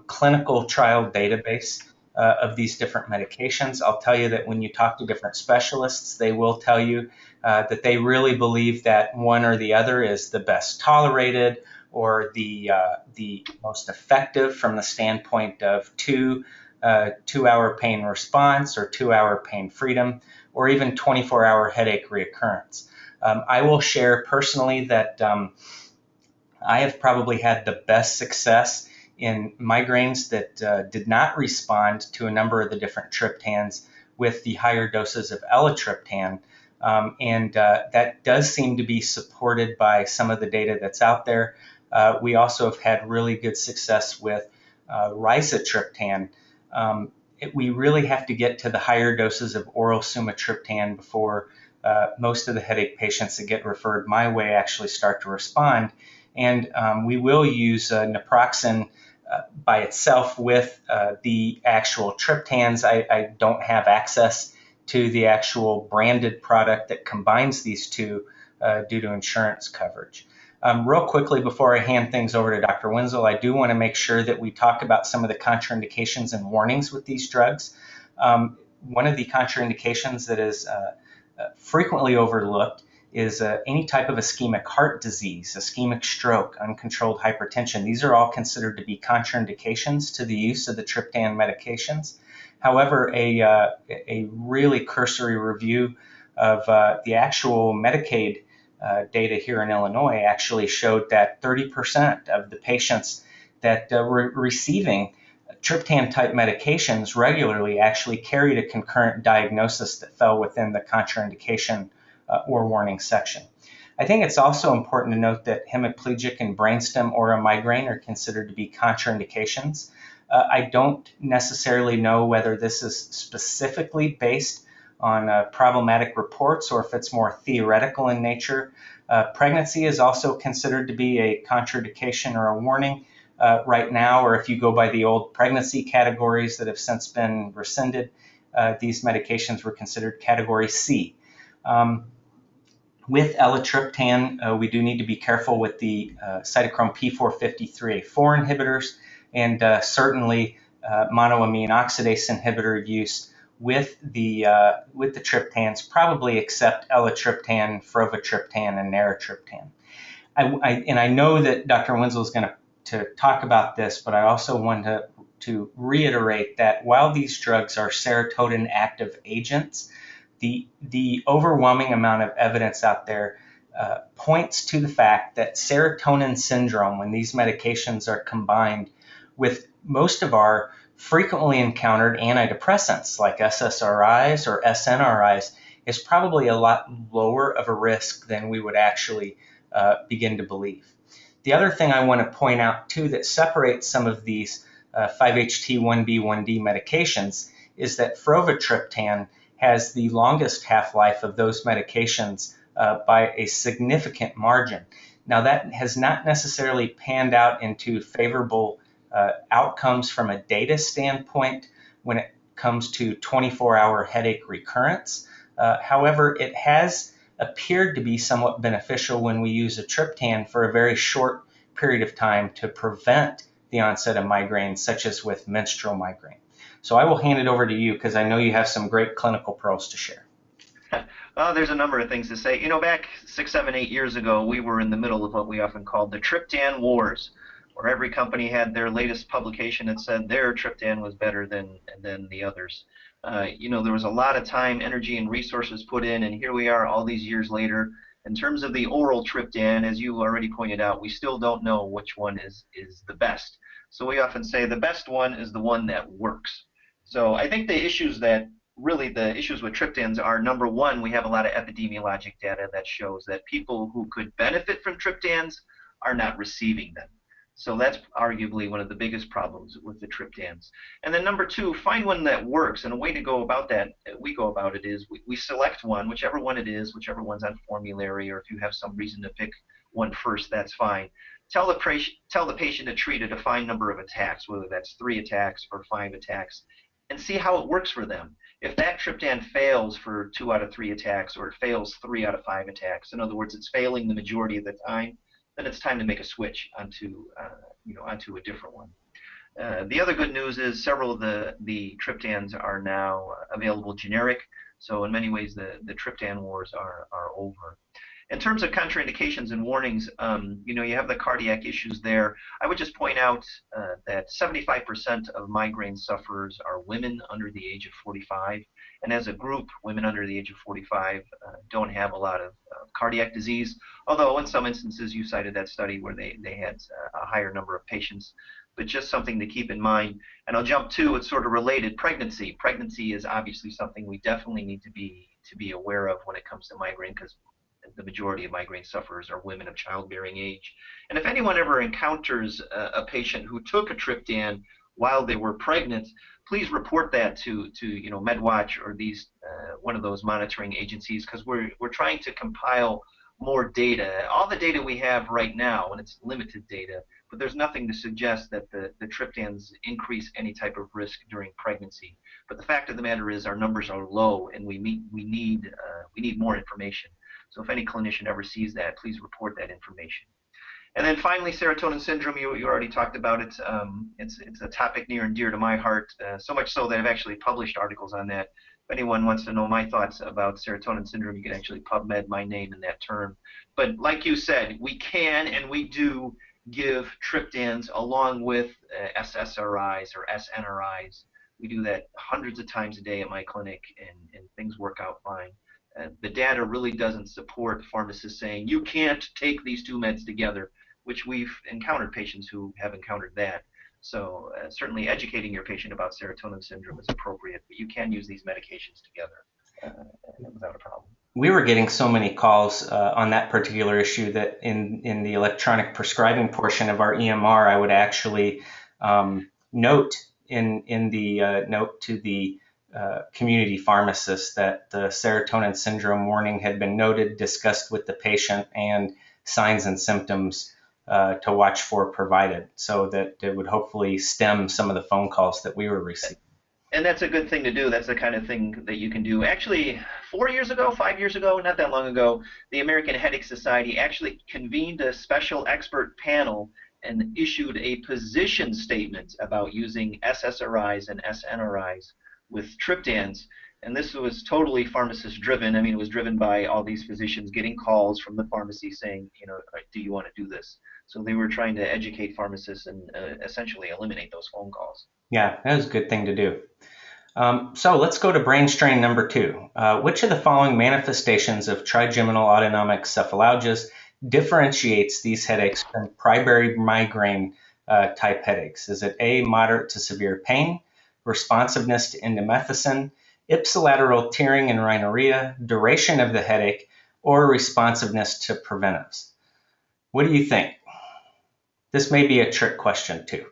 clinical trial database of these different medications. I'll tell you that when you talk to different specialists, they will tell you that they really believe that one or the other is the best tolerated or the most effective from the standpoint of 2-hour pain response or 2-hour pain freedom, or even 24-hour headache reoccurrence. I will share personally that I have probably had the best success in migraines that did not respond to a number of the different triptans with the higher doses of elatriptan. And that does seem to be supported by some of the data that's out there. We also have had really good success with rizatriptan. We really have to get to the higher doses of oral sumatriptan before most of the headache patients that get referred my way actually start to respond. And we will use naproxen by itself with the actual triptans. I don't have access to the actual branded product that combines these two due to insurance coverage. Real quickly, before I hand things over to Dr. Wenzel, I do want to make sure that we talk about some of the contraindications and warnings with these drugs. One of the contraindications that is frequently overlooked is any type of ischemic heart disease, ischemic stroke, uncontrolled hypertension. These are all considered to be contraindications to the use of the triptan medications. However, a really cursory review of the actual Medicaid data here in Illinois actually showed that 30% of the patients that were receiving triptan-type medications regularly actually carried a concurrent diagnosis that fell within the contraindication or warning section. I think it's also important to note that hemiplegic and brainstem aura migraine are considered to be contraindications. I don't necessarily know whether this is specifically based on problematic reports or if it's more theoretical in nature. Pregnancy is also considered to be a contraindication or a warning right now, or if you go by the old pregnancy categories that have since been rescinded, these medications were considered category C. With elatriptan, we do need to be careful with the cytochrome P453A4 inhibitors, and certainly monoamine oxidase inhibitor use with the triptans, probably except elatriptan, frovatriptan, and naratriptan. And I know that Dr. Wenzel is going to talk about this, but I also want to reiterate that while these drugs are serotonin active agents, the overwhelming amount of evidence out there points to the fact that serotonin syndrome, when these medications are combined with most of our frequently encountered antidepressants like SSRIs or SNRIs, is probably a lot lower of a risk than we would actually begin to believe. The other thing I want to point out too that separates some of these 5-HT1B1D medications is that frovatriptan has the longest half-life of those medications by a significant margin. Now that has not necessarily panned out into favorable outcomes from a data standpoint when it comes to 24-hour headache recurrence. However, it has appeared to be somewhat beneficial when we use a triptan for a very short period of time to prevent the onset of migraines, such as with menstrual migraine. So I will hand it over to you because I know you have some great clinical pearls to share. There's a number of things to say. Back 6, 7, 8 years ago, we were in the middle of what we often called the triptan wars, where every company had their latest publication that said their triptan was better than the others. There was a lot of time, energy, and resources put in, and here we are all these years later. In terms of the oral triptan, as you already pointed out, we still don't know which one is the best. So we often say the best one is the one that works. So I think the issues with triptans are, number one, we have a lot of epidemiologic data that shows that people who could benefit from triptans are not receiving them. So that's arguably one of the biggest problems with the triptans. And then number two, find one that works. And a way to go about that, is we select one, whichever one it is, whichever one's on formulary, or if you have some reason to pick one first, that's fine. Tell the patient to treat a defined number of attacks, whether that's 3 attacks or 5 attacks, and see how it works for them. If that triptan fails for 2 out of 3 attacks, or it fails 3 out of 5 attacks, in other words, it's failing the majority of the time, then it's time to make a switch onto a different one. The other good news is several of the triptans are now available generic, so in many ways the triptan wars are over. In terms of contraindications and warnings, you have the cardiac issues there. I would just point out that 75% of migraine sufferers are women under the age of 45. And as a group, women under the age of 45 don't have a lot of cardiac disease, although in some instances you cited that study where they had a higher number of patients. But just something to keep in mind. And I'll jump to, it's sort of related, pregnancy. Pregnancy is obviously something we definitely need to be aware of when it comes to migraine, because the majority of migraine sufferers are women of childbearing age. And if anyone ever encounters a patient who took a triptan while they were pregnant, please report that to MedWatch or these one of those monitoring agencies, because we're trying to compile more data. All the data we have right now, and it's limited data, but there's nothing to suggest that the triptans increase any type of risk during pregnancy. But the fact of the matter is our numbers are low, and we need more information. So if any clinician ever sees that, please report that information. And then finally, serotonin syndrome, you already talked about it. It's a topic near and dear to my heart, so much so that I've actually published articles on that. If anyone wants to know my thoughts about serotonin syndrome, you can actually PubMed my name in that term. But like you said, we can and we do give triptans along with SSRIs or SNRIs. We do that hundreds of times a day at my clinic, and things work out fine. The data really doesn't support pharmacists saying you can't take these 2 meds together, which we've encountered patients who have encountered that. So certainly educating your patient about serotonin syndrome is appropriate, but you can use these medications together without a problem. We were getting so many calls on that particular issue that in the electronic prescribing portion of our EMR, I would actually note in the note to the community pharmacist that the serotonin syndrome warning had been noted, discussed with the patient, and signs and symptoms to watch for provided, so that it would hopefully stem some of the phone calls that we were receiving. And that's a good thing to do. That's the kind of thing that you can do. Actually, 4 years ago, 5 years ago, not that long ago, the American Headache Society actually convened a special expert panel and issued a position statement about using SSRIs and SNRIs with triptans. And this was totally pharmacist driven. I mean, it was driven by all these physicians getting calls from the pharmacy saying, do you want to do this? So they were trying to educate pharmacists and essentially eliminate those phone calls. Yeah, that was a good thing to do. So let's go to brain strain number 2. Which of the following manifestations of trigeminal autonomic cephalalgias differentiates these headaches from primary migraine type headaches? Is it A, moderate to severe pain, responsiveness to indomethacin, ipsilateral tearing and rhinorrhea, duration of the headache, or responsiveness to preventives? What do you think? This may be a trick question too.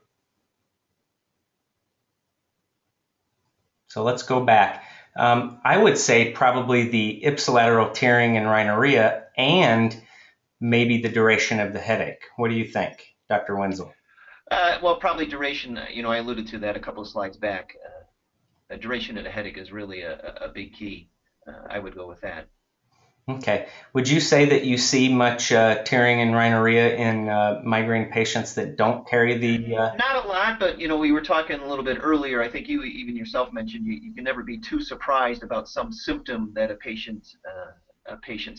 So let's go back. I would say probably the ipsilateral tearing and rhinorrhea and maybe the duration of the headache. What do you think, Dr. Wenzel? Well, probably duration. I alluded to that a couple of slides back. Duration of the headache is really a big key. I would go with that. Okay. Would you say that you see much tearing and rhinorrhea in migraine patients that don't carry the? Not a lot, but we were talking a little bit earlier. I think you even yourself mentioned you can never be too surprised about some symptom that a patient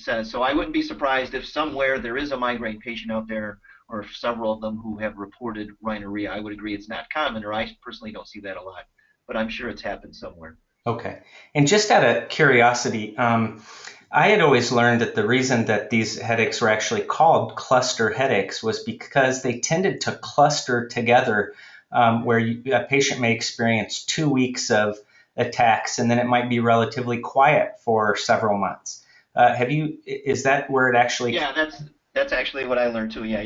says. So I wouldn't be surprised if somewhere there is a migraine patient out there, or if several of them who have reported rhinorrhea. I would agree it's not common, or I personally don't see that a lot, but I'm sure it's happened somewhere. Okay. And just out of curiosity, I had always learned that the reason that these headaches were actually called cluster headaches was because they tended to cluster together, where a patient may experience 2 weeks of attacks and then it might be relatively quiet for several months. Is that where it actually? Yeah, that's actually what I learned too. Yeah,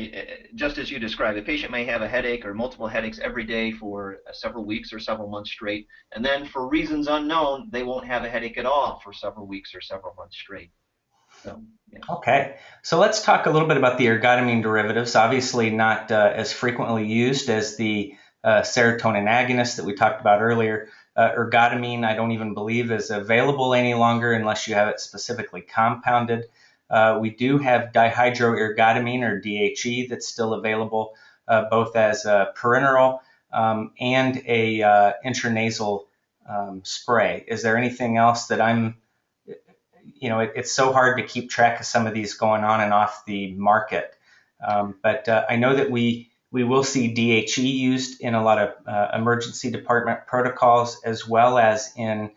just as you described, a patient may have a headache or multiple headaches every day for several weeks or several months straight, and then for reasons unknown, they won't have a headache at all for several weeks or several months straight. So, yeah. Okay, so let's talk a little bit about the ergotamine derivatives. Obviously, not as frequently used as the serotonin agonist that we talked about earlier. Ergotamine, I don't even believe is available any longer unless you have it specifically compounded. We do have dihydroergotamine, or DHE, that's still available, both as a parenteral and a intranasal spray. Is there anything else that it's so hard to keep track of some of these going on and off the market. But I know that we will see DHE used in a lot of emergency department protocols, as well as in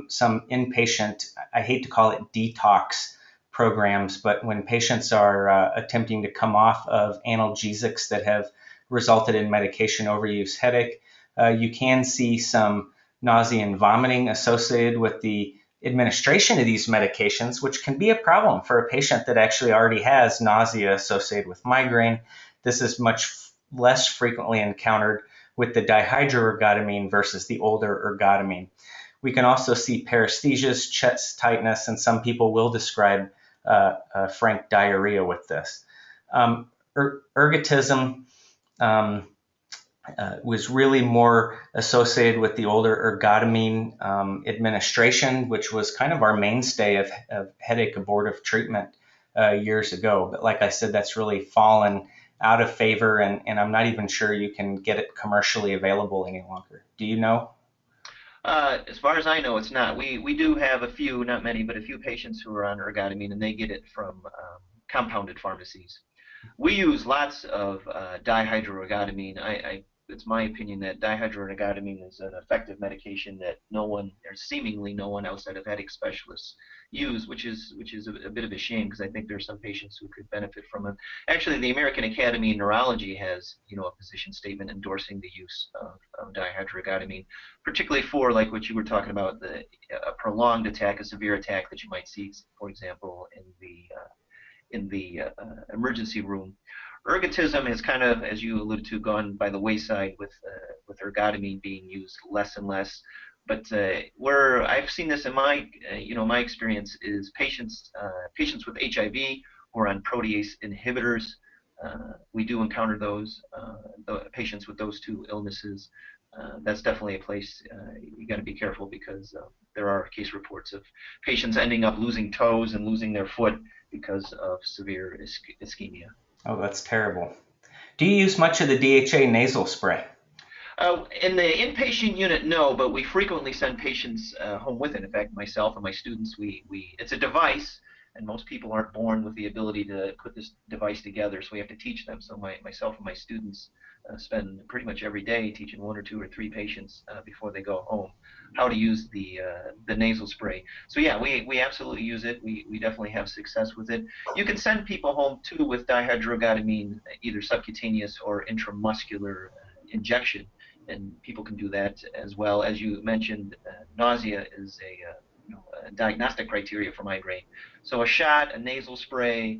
some inpatient, I hate to call it detox programs, but when patients are attempting to come off of analgesics that have resulted in medication overuse headache, you can see some nausea and vomiting associated with the administration of these medications, which can be a problem for a patient that actually already has nausea associated with migraine. This is much less frequently encountered with the dihydroergotamine versus the older ergotamine. We can also see paresthesias, chest tightness, and some people will describe frank diarrhea with this. Ergotism was really more associated with the older ergotamine administration, which was kind of our mainstay of headache abortive treatment years ago. But like I said, that's really fallen out of favor, and I'm not even sure you can get it commercially available any longer. Do you know? As far as I know, it's not. We do have a few, not many, but a few patients who are on ergotamine, and they get it from compounded pharmacies. We use lots of dihydroergotamine. It's my opinion that dihydroergotamine is an effective medication that no one, or seemingly no one outside of headache specialists use, which is a bit of a shame, because I think there are some patients who could benefit from it. Actually, the American Academy of Neurology has a position statement endorsing the use of dihydroergotamine, particularly for, like what you were talking about, a prolonged attack, a severe attack that you might see, for example, in the emergency room. Ergotism has kind of, as you alluded to, gone by the wayside with ergotamine being used less and less. But where I've seen this in my experience is patients with HIV who are on protease inhibitors. We do encounter those patients with those two illnesses. That's definitely a place you got to be careful, because there are case reports of patients ending up losing toes and losing their foot because of severe ischemia. Oh, that's terrible. Do you use much of the DHA nasal spray? In the inpatient unit, no, but we frequently send patients home with it. In fact, myself and my students, it's a device, and most people aren't born with the ability to put this device together, so we have to teach them. So myself and my students spend pretty much every day teaching one or two or three patients before they go home how to use the nasal spray. So yeah, we absolutely use it. We definitely have success with it. You can send people home too with dihydroergotamine, either subcutaneous or intramuscular injection, and people can do that as well. As you mentioned, nausea is a diagnostic criteria for migraine. So a shot, a nasal spray,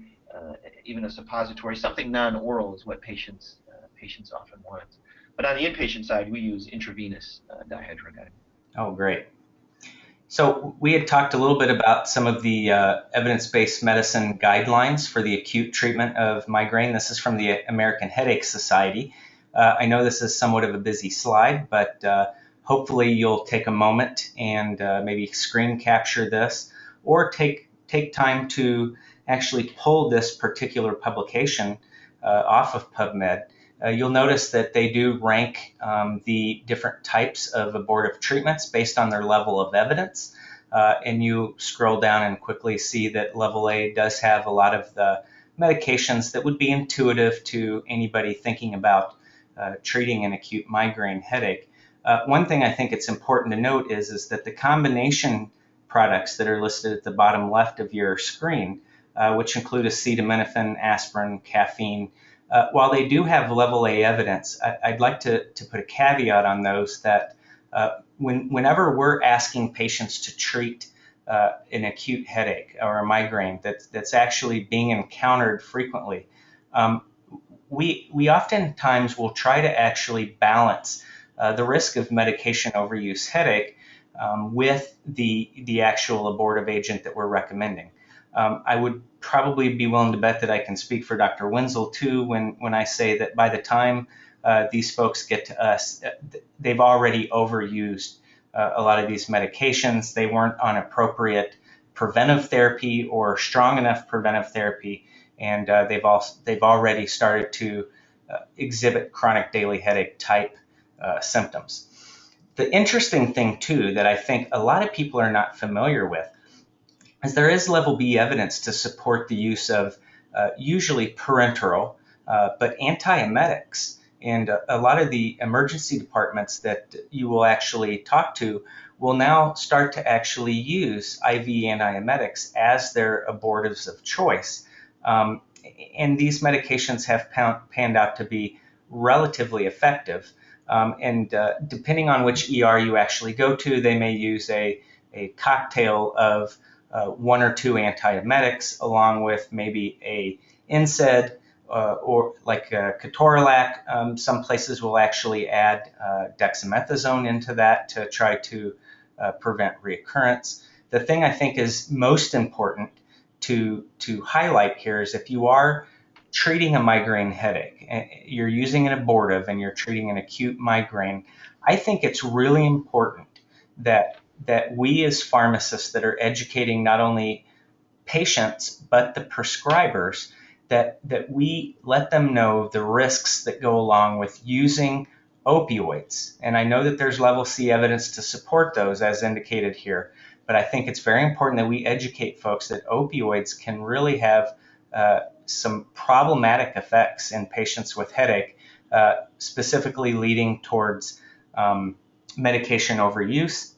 even a suppository, something non-oral is what patients often want. But on the inpatient side, we use intravenous dihydroergotamine. Oh, great. So we had talked a little bit about some of the evidence-based medicine guidelines for the acute treatment of migraine. This is from the American Headache Society. I know this is somewhat of a busy slide, but hopefully you'll take a moment and maybe screen capture this, or take time to actually pull this particular publication off of PubMed. You'll notice that they do rank the different types of abortive treatments based on their level of evidence. And you scroll down and quickly see that level A does have a lot of the medications that would be intuitive to anybody thinking about treating an acute migraine headache. One thing I think it's important to note is that the combination products that are listed at the bottom left of your screen, which include acetaminophen, aspirin, caffeine, while they do have level A evidence, I'd like to put a caveat on those that whenever we're asking patients to treat an acute headache or a migraine that's actually being encountered frequently, we oftentimes will try to actually balance the risk of medication overuse headache with the actual abortive agent that we're recommending. I would probably be willing to bet that I can speak for Dr. Wenzel too when I say that by the time these folks get to us, they've already overused a lot of these medications. They weren't on appropriate preventive therapy or strong enough preventive therapy, and they've already started to exhibit chronic daily headache type symptoms. The interesting thing too that I think a lot of people are not familiar with is there is level B evidence to support the use of usually parenteral, but antiemetics. And a lot of the emergency departments that you will actually talk to will now start to actually use IV antiemetics as their abortives of choice. And these medications have panned out to be relatively effective. And depending on which ER you actually go to, they may use a cocktail of one or two antiemetics along with maybe a NSAID or like ketorolac. Some places will actually add dexamethasone into that to try to prevent reoccurrence. The thing I think is most important to highlight here is if you are treating a migraine headache, you're using an abortive and you're treating an acute migraine, I think it's really important that we as pharmacists that are educating not only patients but the prescribers that we let them know the risks that go along with using opioids. And I know that there's level C evidence to support those as indicated here, but I think it's very important that we educate folks that opioids can really have some problematic effects in patients with headache, specifically leading towards medication overuse,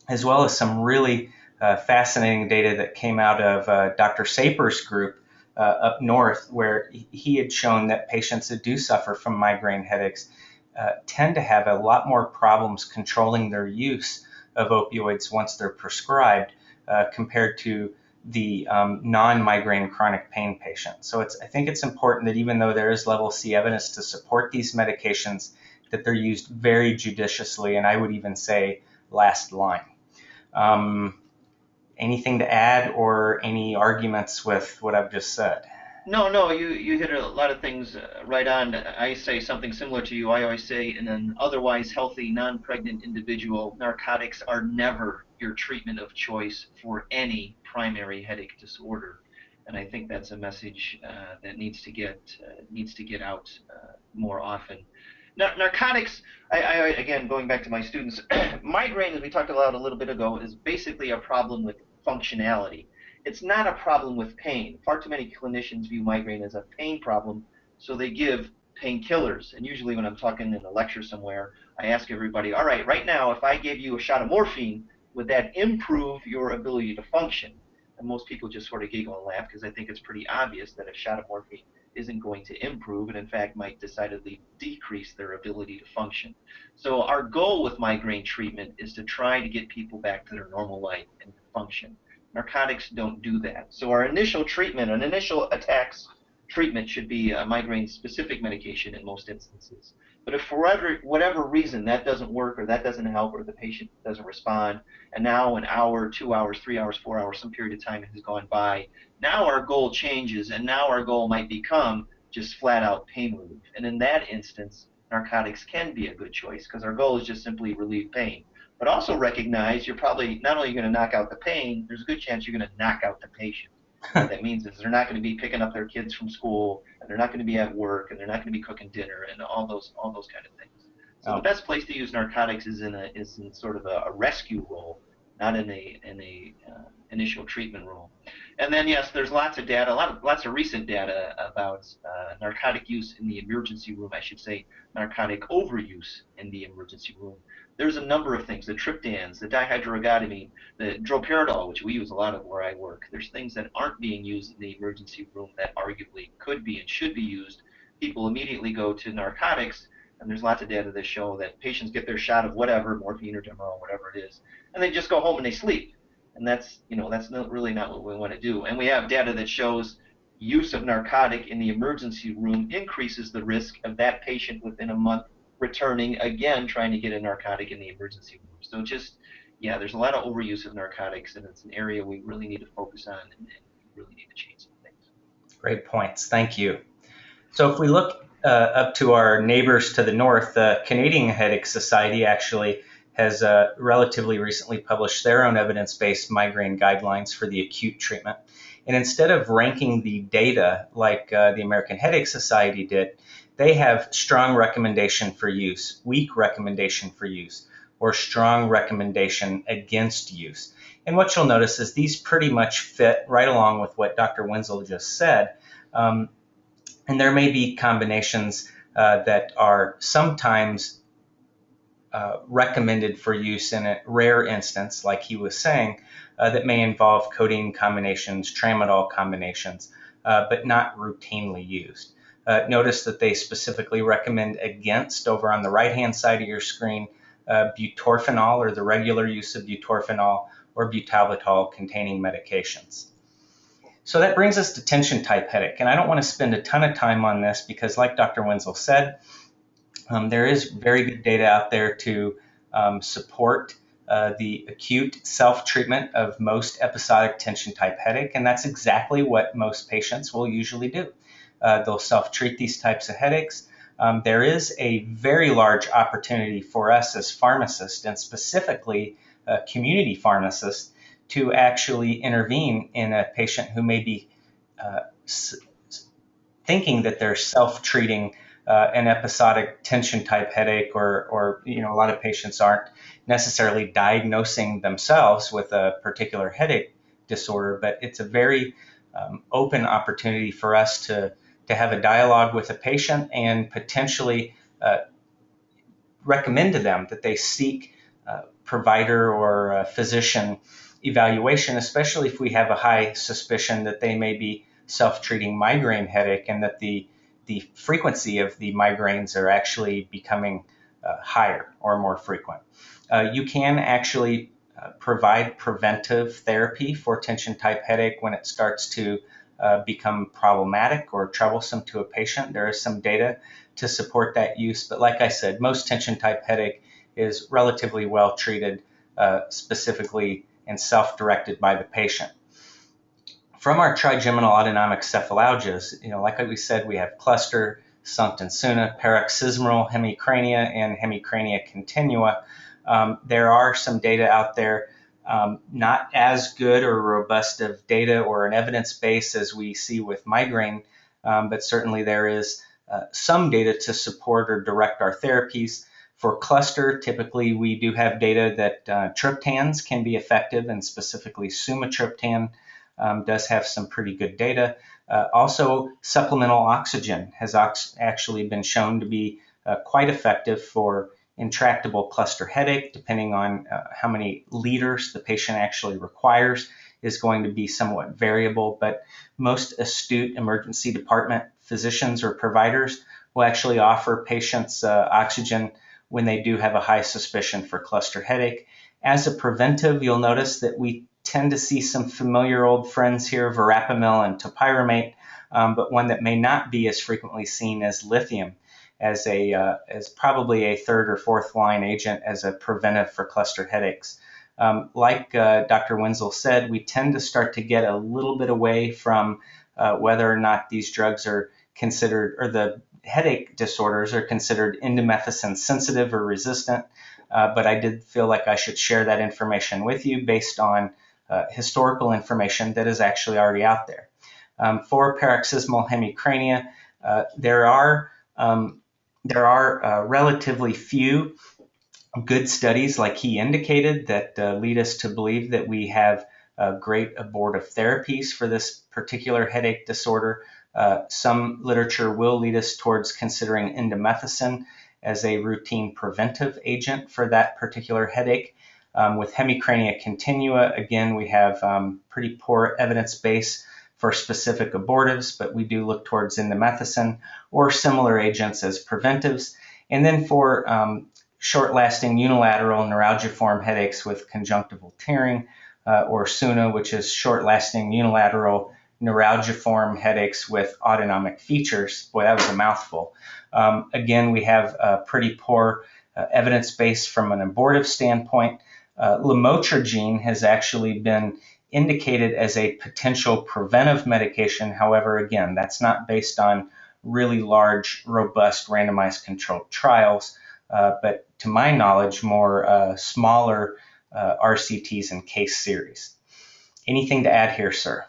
as well as some really fascinating data that came out of Dr. Saper's group up north, where he had shown that patients that do suffer from migraine headaches tend to have a lot more problems controlling their use of opioids once they're prescribed compared to the non-migraine chronic pain patient. So I think it's important that even though there is level C evidence to support these medications, that they're used very judiciously, and I would even say last line. Anything to add or any arguments with what I've just said? No, no, you hit a lot of things right on. I say something similar to you. I always say, in an otherwise healthy, non-pregnant individual, narcotics are never your treatment of choice for any primary headache disorder. And I think that's a message that needs to get out more often. Narcotics, again, going back to my students, migraine, as we talked about a little bit ago, is basically a problem with functionality. It's not a problem with pain. Far too many clinicians view migraine as a pain problem, so they give painkillers. And usually when I'm talking in a lecture somewhere, I ask everybody, all right, right now, if I gave you a shot of morphine, would that improve your ability to function? And most people just sort of giggle and laugh because I think it's pretty obvious that a shot of morphine isn't going to improve and in fact might decidedly decrease their ability to function. So our goal with migraine treatment is to try to get people back to their normal life and function. Narcotics don't do that. So our initial treatment, an initial attacks treatment should be a migraine specific medication in most instances. But if for whatever reason that doesn't work or that doesn't help or the patient doesn't respond, and now an hour, 2 hours, 3 hours, 4 hours, some period of time has gone by, now our goal changes, and now our goal might become just flat out pain relief. And in that instance, narcotics can be a good choice because our goal is just simply relieve pain. But also recognize you're probably not only going to knock out the pain, there's a good chance you're going to knock out the patient. What that means is they're not going to be picking up their kids from school, and they're not going to be at work, and they're not going to be cooking dinner, and all those kind of things. So the Oh, best place to use narcotics is in sort of a rescue role, not in a initial treatment role. And then yes, there's lots of data, lots of recent data about narcotic use in the emergency room. I should say narcotic overuse in the emergency room. There's a number of things: the triptans, the dihydroergotamine, the droperidol, which we use a lot of where I work. There's things that aren't being used in the emergency room that arguably could be and should be used. People immediately go to narcotics, and there's lots of data that show that patients get their shot of whatever, morphine or Demerol, whatever it is, and they just go home and they sleep. And that's not, really not what we want to do. And we have data that shows use of narcotic in the emergency room increases the risk of that patient within a month returning again trying to get a narcotic in the emergency room. So just, yeah, there's a lot of overuse of narcotics, and it's an area we really need to focus on, and we really need to change some things. great points. Thank you. So if we look up to our neighbors to the north, the Canadian Headache Society actually has relatively recently published their own evidence-based migraine guidelines for the acute treatment. And instead of ranking the data like the American Headache Society did, they have strong recommendation for use, weak recommendation for use, or strong recommendation against use. And what you'll notice is these pretty much fit right along with what Dr. Wenzel just said. And there may be combinations that are sometimes recommended for use in a rare instance, like he was saying, that may involve codeine combinations, tramadol combinations, but not routinely used. Notice that they specifically recommend against, over on the right-hand side of your screen, butorphanol, or the regular use of butorphanol, or butalbital containing medications. So that brings us to tension type headache. And I don't want to spend a ton of time on this because, like Dr. Wenzel said, there is very good data out there to support the acute self-treatment of most episodic tension type headache. And that's exactly what most patients will usually do. They'll self-treat these types of headaches. There is a very large opportunity for us as pharmacists, and specifically community pharmacists, to actually intervene in a patient who may be thinking that they're self-treating an episodic tension type headache, or a lot of patients aren't necessarily diagnosing themselves with a particular headache disorder, but it's a very open opportunity for us to have a dialogue with a patient and potentially recommend to them that they seek provider or physician evaluation, especially if we have a high suspicion that they may be self-treating migraine headache and that the frequency of the migraines are actually becoming higher or more frequent. You can actually provide preventive therapy for tension type headache when it starts to become problematic or troublesome to a patient. There is some data to support that use, but like I said, most tension type headache is relatively well treated, specifically and self-directed by the patient. From our trigeminal autonomic cephalalgias, like we said, we have cluster, Sumpton-Suna, paroxysmal hemicrania, and hemicrania continua. There are some data out there, not as good or robust of data or an evidence base as we see with migraine, but certainly there is some data to support or direct our therapies. For cluster, typically we do have data that triptans can be effective, and specifically sumatriptan does have some pretty good data. Also, supplemental oxygen has actually been shown to be quite effective for intractable cluster headache, depending on how many liters the patient actually requires is going to be somewhat variable, but most astute emergency department physicians or providers will actually offer patients oxygen when they do have a high suspicion for cluster headache. As a preventive, you'll notice that we tend to see some familiar old friends here, verapamil and topiramate, but one that may not be as frequently seen as lithium as probably a third or fourth line agent as a preventive for cluster headaches. Like Dr. Wenzel said, we tend to start to get a little bit away from whether or not these drugs are considered, or the headache disorders are considered indomethacin sensitive or resistant. But I did feel like I should share that information with you based on historical information that is actually already out there. For paroxysmal hemicrania, there are relatively few good studies, like he indicated, that lead us to believe that we have great abortive therapies for this particular headache disorder. Some literature will lead us towards considering indomethacin as a routine preventive agent for that particular headache. With hemicrania continua, again, we have pretty poor evidence base for specific abortives, but we do look towards indomethacin or similar agents as preventives. And then for short-lasting unilateral neuralgiform headaches with conjunctival tearing, or SUNA, which is short-lasting unilateral neuralgiform headaches with autonomic features. Boy, that was a mouthful. Again, we have pretty poor evidence base from an abortive standpoint. Lamotrigine has actually been indicated as a potential preventive medication. However, again, that's not based on really large, robust, randomized controlled trials, but to my knowledge, more smaller RCTs and case series. Anything to add here, sir?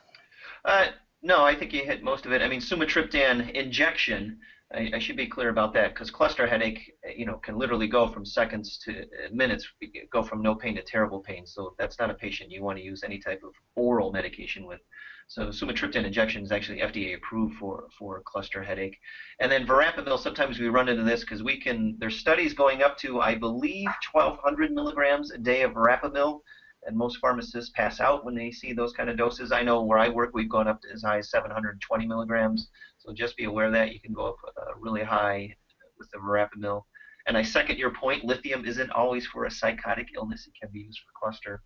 No, I think you hit most of it. I mean, sumatriptan injection, I should be clear about that, because cluster headache, can literally go from seconds to minutes, go from no pain to terrible pain. So that's not a patient you want to use any type of oral medication with. So sumatriptan injection is actually FDA approved for cluster headache. And then verapamil, sometimes we run into this because there's studies going up to, I believe, 1,200 milligrams a day of verapamil. And most pharmacists pass out when they see those kind of doses. I know where I work, we've gone up to as high as 720 milligrams. So just be aware that you can go up really high with the verapamil. And I second your point, lithium isn't always for a psychotic illness. It can be used for cluster.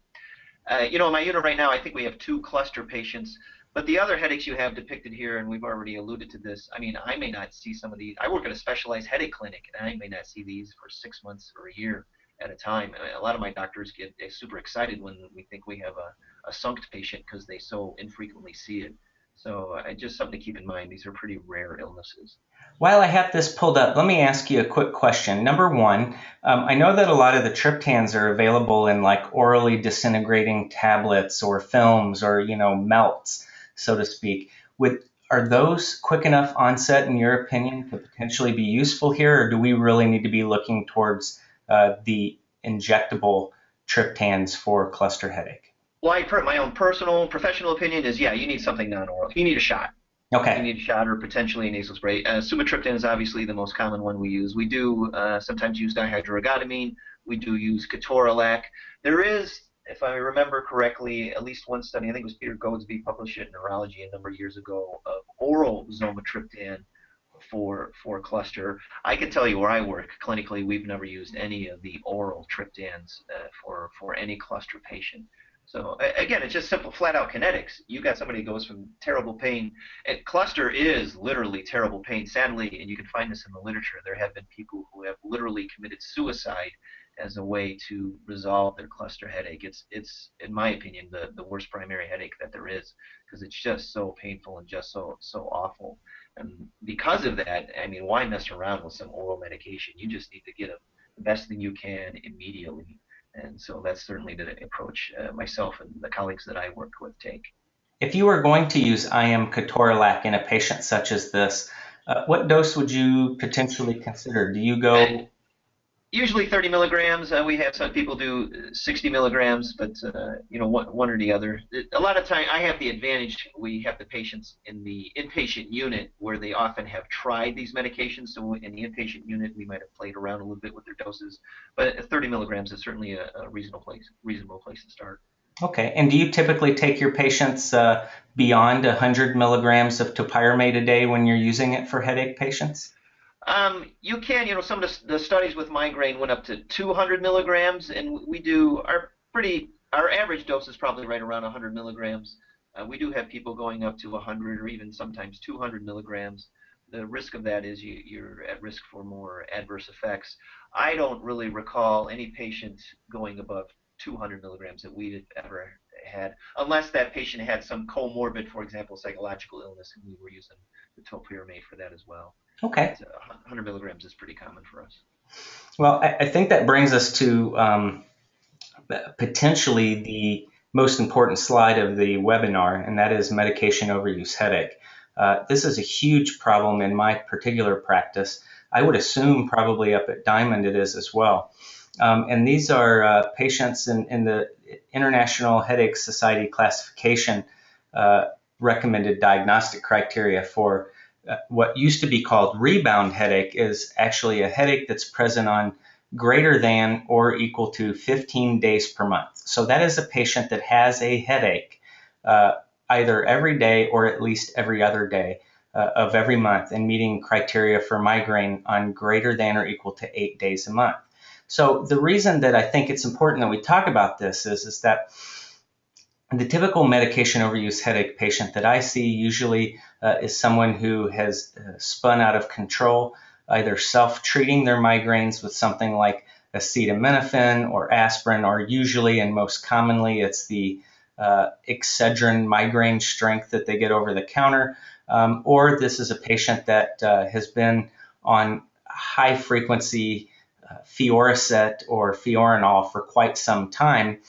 In my unit right now, I think we have 2 cluster patients. But the other headaches you have depicted here, and we've already alluded to this, I mean, I may not see some of these. I work at a specialized headache clinic, and I may not see these for 6 months or a year at a time. A lot of my doctors get super excited when we think we have a SUNCT patient because they so infrequently see it. So just something to keep in mind. These are pretty rare illnesses. While I have this pulled up, let me ask you a quick question. Number one, I know that a lot of the triptans are available in like orally disintegrating tablets or films or, melts, so to speak. Are those quick enough onset, in your opinion, to potentially be useful here, or do we really need to be looking towards the injectable triptans for cluster headache? Well, my own personal professional opinion is, yeah, you need something non-oral. You need a shot. Okay. You need a shot or potentially a nasal spray. Sumatriptan is obviously the most common one we use. We do sometimes use dihydroergotamine. We do use ketorolac. There is, if I remember correctly, at least one study, I think it was Peter Goadsby published it in Neurology a number of years ago, of oral zomatriptan for cluster. I can tell you where I work clinically, we've never used any of the oral triptans for any cluster patient. So again, it's just simple, flat out kinetics. You got somebody who goes from terrible pain, and cluster is literally terrible pain. Sadly, and you can find this in the literature, there have been people who have literally committed suicide as a way to resolve their cluster headache. It's in my opinion the worst primary headache that there is, because it's just so painful and just so awful. And because of that, I mean, why mess around with some oral medication? You just need to get the best thing you can immediately. And so that's certainly the approach myself and the colleagues that I work with take. If you were going to use IM ketorolac in a patient such as this, What dose would you potentially consider? Do you Uh, go? Usually 30 milligrams. We have some people do 60 milligrams, but one or the other. A lot of time, I have the advantage. We have the patients in the inpatient unit where they often have tried these medications. So in the inpatient unit, we might have played around a little bit with their doses. But 30 milligrams is certainly a reasonable place to start. Okay, and do you typically take your patients beyond 100 milligrams of topiramate a day when you're using it for headache patients? You can, some of the studies with migraine went up to 200 milligrams, and we do our average dose is probably right around 100 milligrams. We do have people going up to 100 or even sometimes 200 milligrams. The risk of that is you're at risk for more adverse effects. I don't really recall any patient going above 200 milligrams that we've ever had, unless that patient had some comorbid, for example, psychological illness, and we were using the topiramate for that as well. But Okay. 100 milligrams is pretty common for us. Well, I think that brings us to potentially the most important slide of the webinar, and that is medication overuse headache. This is a huge problem in my particular practice. I would assume probably up at Diamond it is as well. And these are patients in the International Headache Society classification uh, recommended diagnostic criteria for what used to be called rebound headache is actually a headache that's present on greater than or equal to 15 days per month. So that is a patient that has a headache uh, either every day or at least every other day of every month and meeting criteria for migraine on greater than or equal to 8 days a month. So the reason that I think it's important that we talk about this is that the typical medication overuse headache patient that I see usually is someone who has spun out of control, either self-treating their migraines with something like acetaminophen or aspirin, or usually and most commonly it's the Excedrin migraine strength that they get over the counter, or this is a patient that has been on high frequency Fioricet or Fiorinol for quite some time,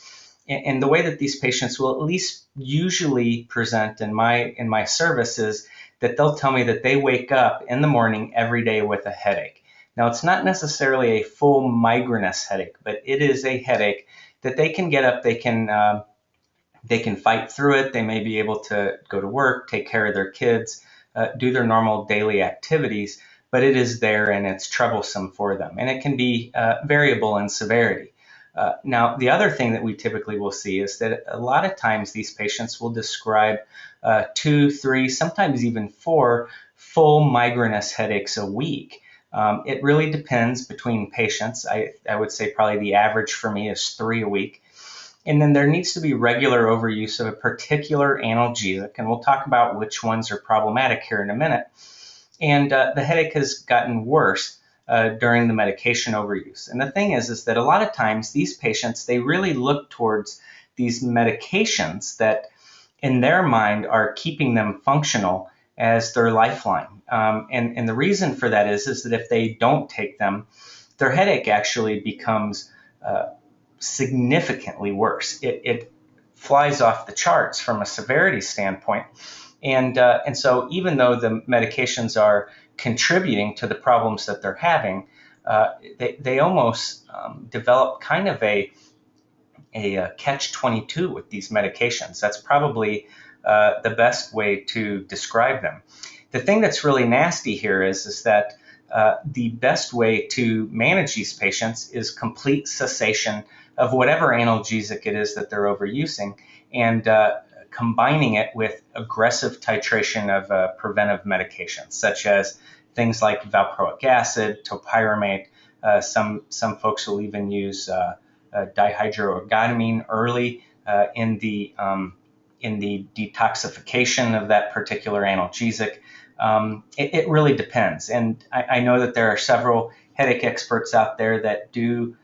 and the way that these patients will at least usually present in my service is that they'll tell me that they wake up in the morning every day with a headache. Now, it's not necessarily a full migrainous headache, but it is a headache that they can get up, they can fight through it. They may be able to go to work, take care of their kids, do their normal daily activities, but it is there and it's troublesome for them. And it can be variable in severity. Now, the other thing that we typically will see is that a lot of times these patients will describe 2, 3, sometimes even 4 full migrainous headaches a week. It really depends between patients. I would say probably the average for me is 3 a week. And then there needs to be regular overuse of a particular analgesic, and we'll talk about which ones are problematic here in a minute. And the headache has gotten worse during the medication overuse. And the thing is that a lot of times these patients, they really look towards these medications that in their mind are keeping them functional as their lifeline. And the reason for that is that if they don't take them, their headache actually becomes significantly worse. It flies off the charts from a severity standpoint. And so even though the medications are contributing to the problems that they're having, they almost develop kind of a catch-22 with these medications. That's probably the best way to describe them. The thing that's really nasty here is that the best way to manage these patients is complete cessation of whatever analgesic it is that they're overusing, and combining it with aggressive titration of preventive medications, such as things like valproic acid, topiramate. Some folks will even use dihydroergotamine early in the detoxification of that particular analgesic. It really depends, and I know that there are several headache experts out there that do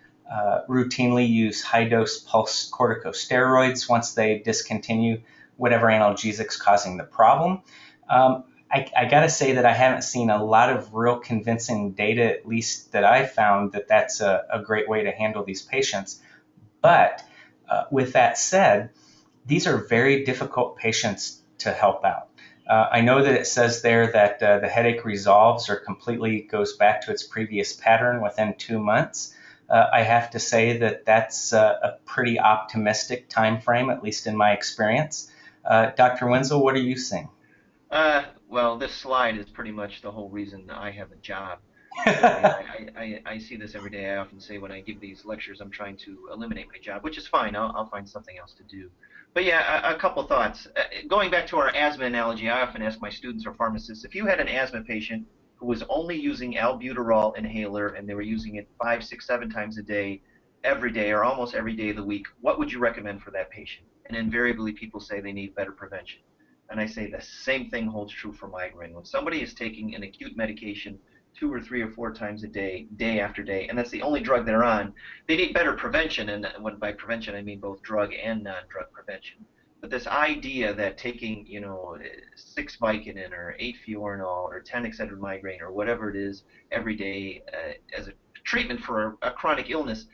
routinely use high-dose pulse corticosteroids once they discontinue whatever analgesic's causing the problem. I got to say that I haven't seen a lot of real convincing data, at least that I found, that that's a great way to handle these patients. But with that said, these are very difficult patients to help out. I know that it says there that the headache resolves or completely goes back to its previous pattern within 2 months. I have to say that that's a pretty optimistic time frame, at least in my experience. Dr. Wenzel, what are you seeing? Well, this slide is pretty much the whole reason I have a job. I mean, I see this every day. I often say when I give these lectures, I'm trying to eliminate my job, which is fine. I'll find something else to do. But yeah, a couple thoughts. Going back to our asthma analogy, I often ask my students or pharmacists, if you had an asthma patient who was only using albuterol inhaler and they were using it 5, 6, 7 times a day, every day or almost every day of the week, what would you recommend for that patient? And invariably, people say they need better prevention. And I say the same thing holds true for migraine. When somebody is taking an acute medication 2 or 3 or 4 times a day, day after day, and that's the only drug they're on, they need better prevention. And when by prevention I mean both drug and non-drug prevention. But this idea that taking, 6 Vicodin or 8 Fiorinol or 10 Excedrin migraine or whatever it is every day as a treatment for a chronic illness,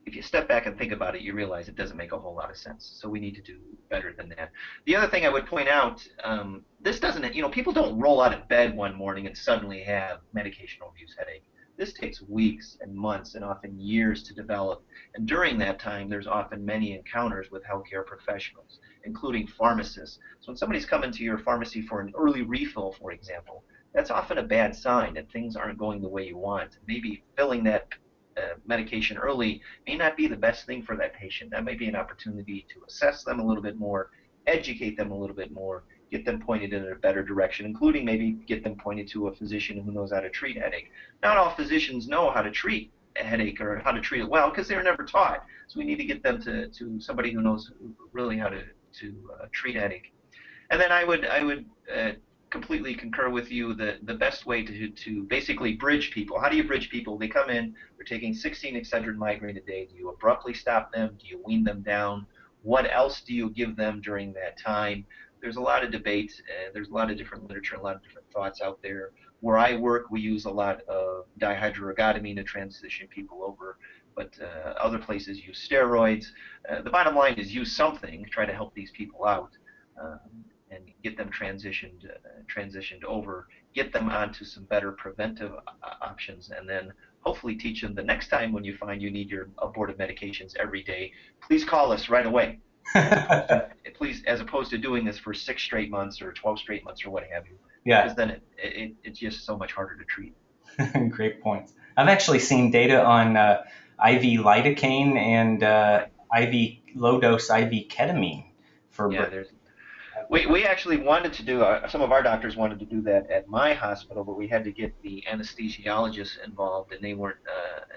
if you step back and think about it, you realize it doesn't make a whole lot of sense. So we need to do better than that. The other thing I would point out, this doesn't, people don't roll out of bed one morning and suddenly have medication overuse headache. This takes weeks and months and often years to develop. And during that time, there's often many encounters with healthcare professionals, including pharmacists. So when somebody's coming to your pharmacy for an early refill, for example, that's often a bad sign that things aren't going the way you want. Maybe filling that medication early may not be the best thing for that patient. That may be an opportunity to assess them a little bit more, educate them a little bit more, get them pointed in a better direction, including maybe get them pointed to a physician who knows how to treat headache. Not all physicians know how to treat a headache or how to treat it well because they were never taught. So we need to get them to somebody who knows really how to treat headache. And then I would completely concur with you that the best way to basically bridge people. How do you bridge people? They come in, they're taking 16 Excedrin migraine a day. Do you abruptly stop them? Do you wean them down? What else do you give them during that time? There's a lot of debate. There's a lot of different literature, a lot of different thoughts out there. Where I work, we use a lot of dihydroergotamine to transition people over, but other places use steroids. The bottom line is use something, try to help these people out. Um, and get them transitioned over, get them onto some better preventive options, and then hopefully teach them the next time when you find you need your abortive medications every day, please call us right away, as opposed to doing this for 6 straight months or 12 straight months or what have you, Yeah, because then it's just so much harder to treat. great points. I've actually seen data on IV lidocaine and Right. IV low dose IV ketamine for Yeah, brain. there's we actually wanted to do, some of our doctors wanted to do that at my hospital, but we had to get the anesthesiologists involved, and they weren't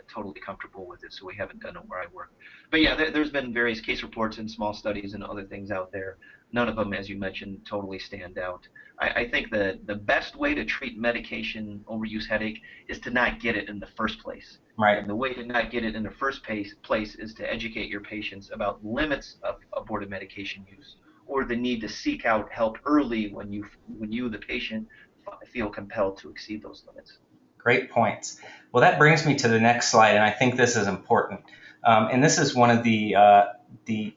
totally comfortable with it, so we haven't done it where I work. But yeah, there's been various case reports and small studies and other things out there. None of them, as you mentioned, totally stand out. I think the best way to treat medication overuse headache is to not get it in the first place. Right. And the way to not get it in the first place is to educate your patients about limits of abortive medication use or the need to seek out help early when you the patient feel compelled to exceed those limits. Great points. Well, that brings me to the next slide, and I think this is important. And this is one of the the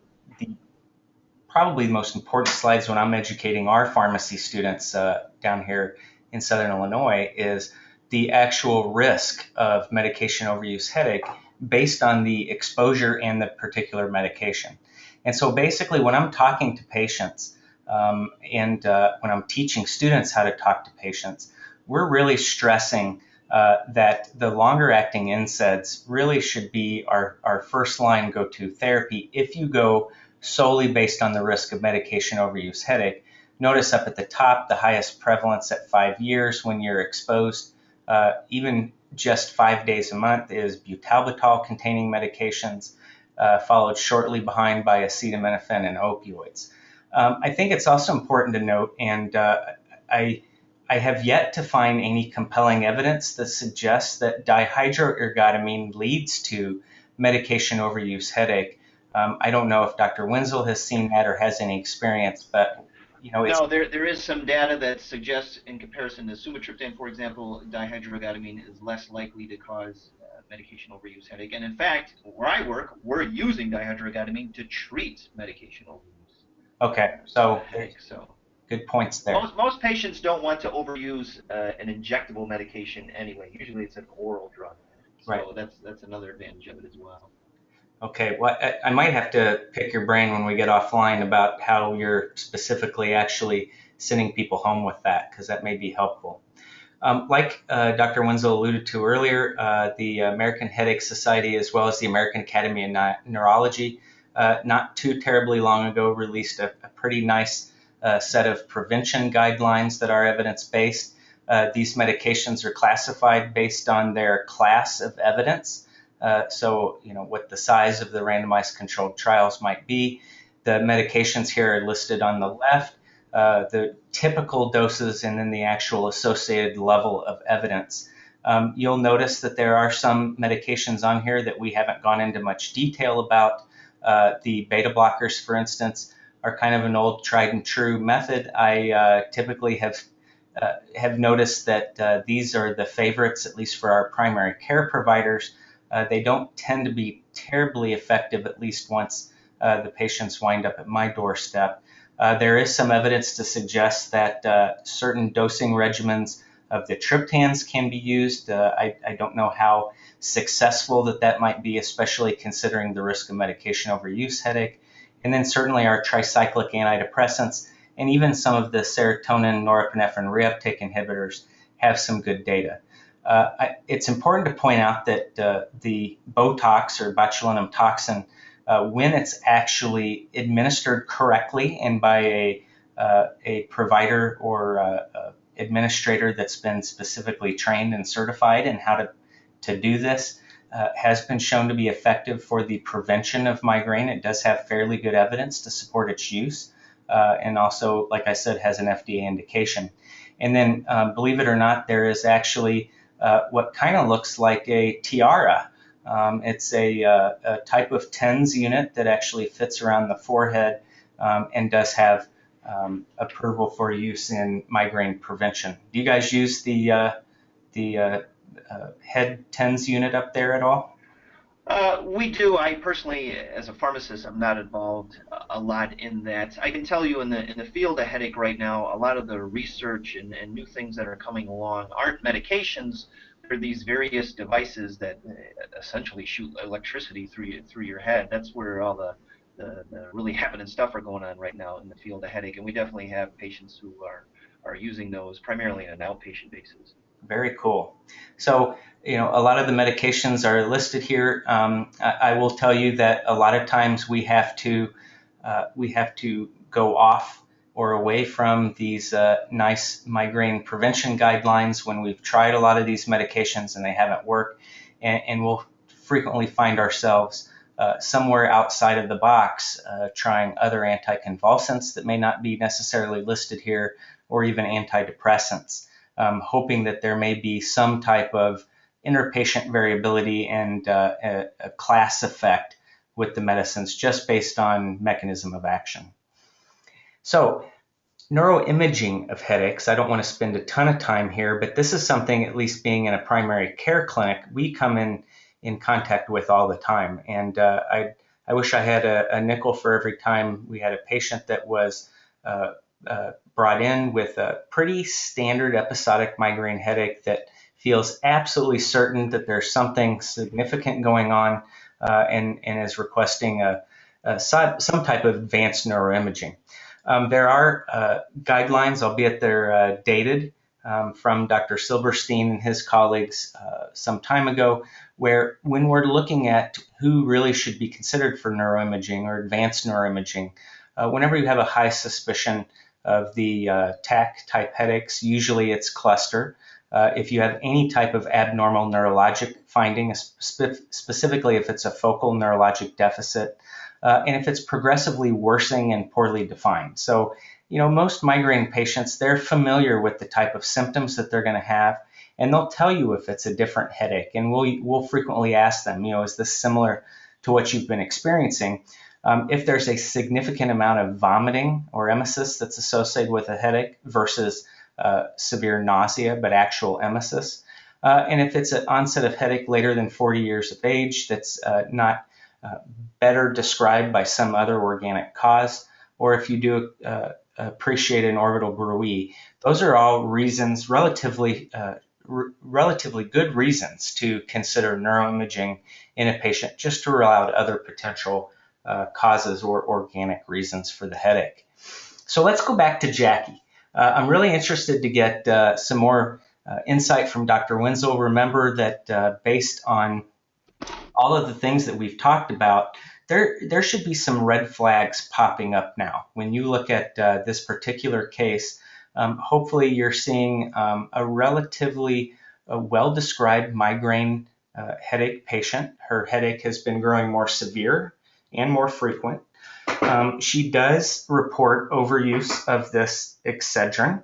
probably the most important slides when I'm educating our pharmacy students down here in Southern Illinois is the actual risk of medication overuse headache based on the exposure and the particular medication. And so basically, when I'm talking to patients and when I'm teaching students how to talk to patients, we're really stressing that the longer acting NSAIDs really should be our first line go to therapy if you go solely based on the risk of medication overuse headache. Notice up at the top, the highest prevalence at 5 years when you're exposed, even just 5 days a month, is butalbital containing medications, followed shortly behind by acetaminophen and opioids. I think it's also important to note, and I, I have yet to find any compelling evidence that suggests that dihydroergotamine leads to medication overuse headache. I don't know if Dr. Wenzel has seen that or has any experience, but it's No, there is some data that suggests, in comparison to sumatriptan, for example, dihydroergotamine is less likely to cause medication overuse headache. And in fact, where I work, we're using dihydroergotamine to treat medication overuse okay. So headache. So Good points there. Most patients don't want to overuse an injectable medication anyway. Usually it's an oral drug, Right. so that's another advantage of it as well. Okay, well, I might have to pick your brain when we get offline about how you're specifically actually sending people home with that, because that may be helpful. Like Dr. Wenzel alluded to earlier, the American Headache Society, as well as the American Academy of Neurology, not too terribly long ago released a pretty nice set of prevention guidelines that are evidence-based. These medications are classified based on their class of evidence. So, what the size of the randomized controlled trials might be. The medications here are listed on the left, the typical doses, and then the actual associated level of evidence. You'll notice that there are some medications on here that we haven't gone into much detail about. The beta blockers, for instance, are kind of an old tried and true method. I typically have noticed that these are the favorites, at least for our primary care providers. They don't tend to be terribly effective, at least once the patients wind up at my doorstep. There is some evidence to suggest that certain dosing regimens of the triptans can be used. I don't know how successful that might be, especially considering the risk of medication overuse headache. And then certainly our tricyclic antidepressants and even some of the serotonin norepinephrine reuptake inhibitors have some good data. It's important to point out that the Botox or botulinum toxin, when it's actually administered correctly and by a provider or administrator that's been specifically trained and certified in how to do this, has been shown to be effective for the prevention of migraine. It does have fairly good evidence to support its use, and also, like I said, has an FDA indication. And then, believe it or not, there is actually what kind of looks like a tiara. It's a type of TENS unit that actually fits around the forehead and does have approval for use in migraine prevention. Do you guys use the head TENS unit up there at all? We do. I personally, as a pharmacist, I'm not involved a lot in that. I can tell you in the field of headache right now, a lot of the research and new things that are coming along aren't medications. They're these various devices that essentially shoot electricity through your head. That's where all the really happening stuff are going on right now in the field of headache. And we definitely have patients who are using those primarily on an outpatient basis. Very cool. So, a lot of the medications are listed here. I will tell you that a lot of times we have to go off or away from these nice migraine prevention guidelines when we've tried a lot of these medications and they haven't worked, and we'll frequently find ourselves somewhere outside of the box trying other anticonvulsants that may not be necessarily listed here, or even antidepressants. Hoping that there may be some type of interpatient variability and a class effect with the medicines just based on mechanism of action. So, neuroimaging of headaches, I don't want to spend a ton of time here, but this is something, at least being in a primary care clinic, we come in contact with all the time. And I wish I had a nickel for every time we had a patient that was brought in with a pretty standard episodic migraine headache that feels absolutely certain that there's something significant going on, and is requesting some type of advanced neuroimaging. There are guidelines, albeit they're dated, from Dr. Silberstein and his colleagues some time ago, where when we're looking at who really should be considered for neuroimaging or advanced neuroimaging, whenever you have a high suspicion of the TAC type headaches, usually it's cluster. If you have any type of abnormal neurologic finding, specifically if it's a focal neurologic deficit, and if it's progressively worsening and poorly defined. So, most migraine patients, they're familiar with the type of symptoms that they're going to have, and they'll tell you if it's a different headache. And we'll frequently ask them, is this similar to what you've been experiencing? If there's a significant amount of vomiting or emesis that's associated with a headache versus severe nausea, but actual emesis. And if it's an onset of headache later than 40 years of age that's not better described by some other organic cause, or if you do appreciate an orbital bruit. Those are all reasons, relatively good reasons to consider neuroimaging in a patient, just to rule out other potential causes or organic reasons for the headache. So let's go back to Jackie. I'm really interested to get some more insight from Dr. Wenzel. Remember that based on all of the things that we've talked about, there should be some red flags popping up now. When you look at this particular case, hopefully you're seeing a relatively well-described migraine headache patient. Her headache has been growing more severe and more frequent. She does report overuse of this Excedrin.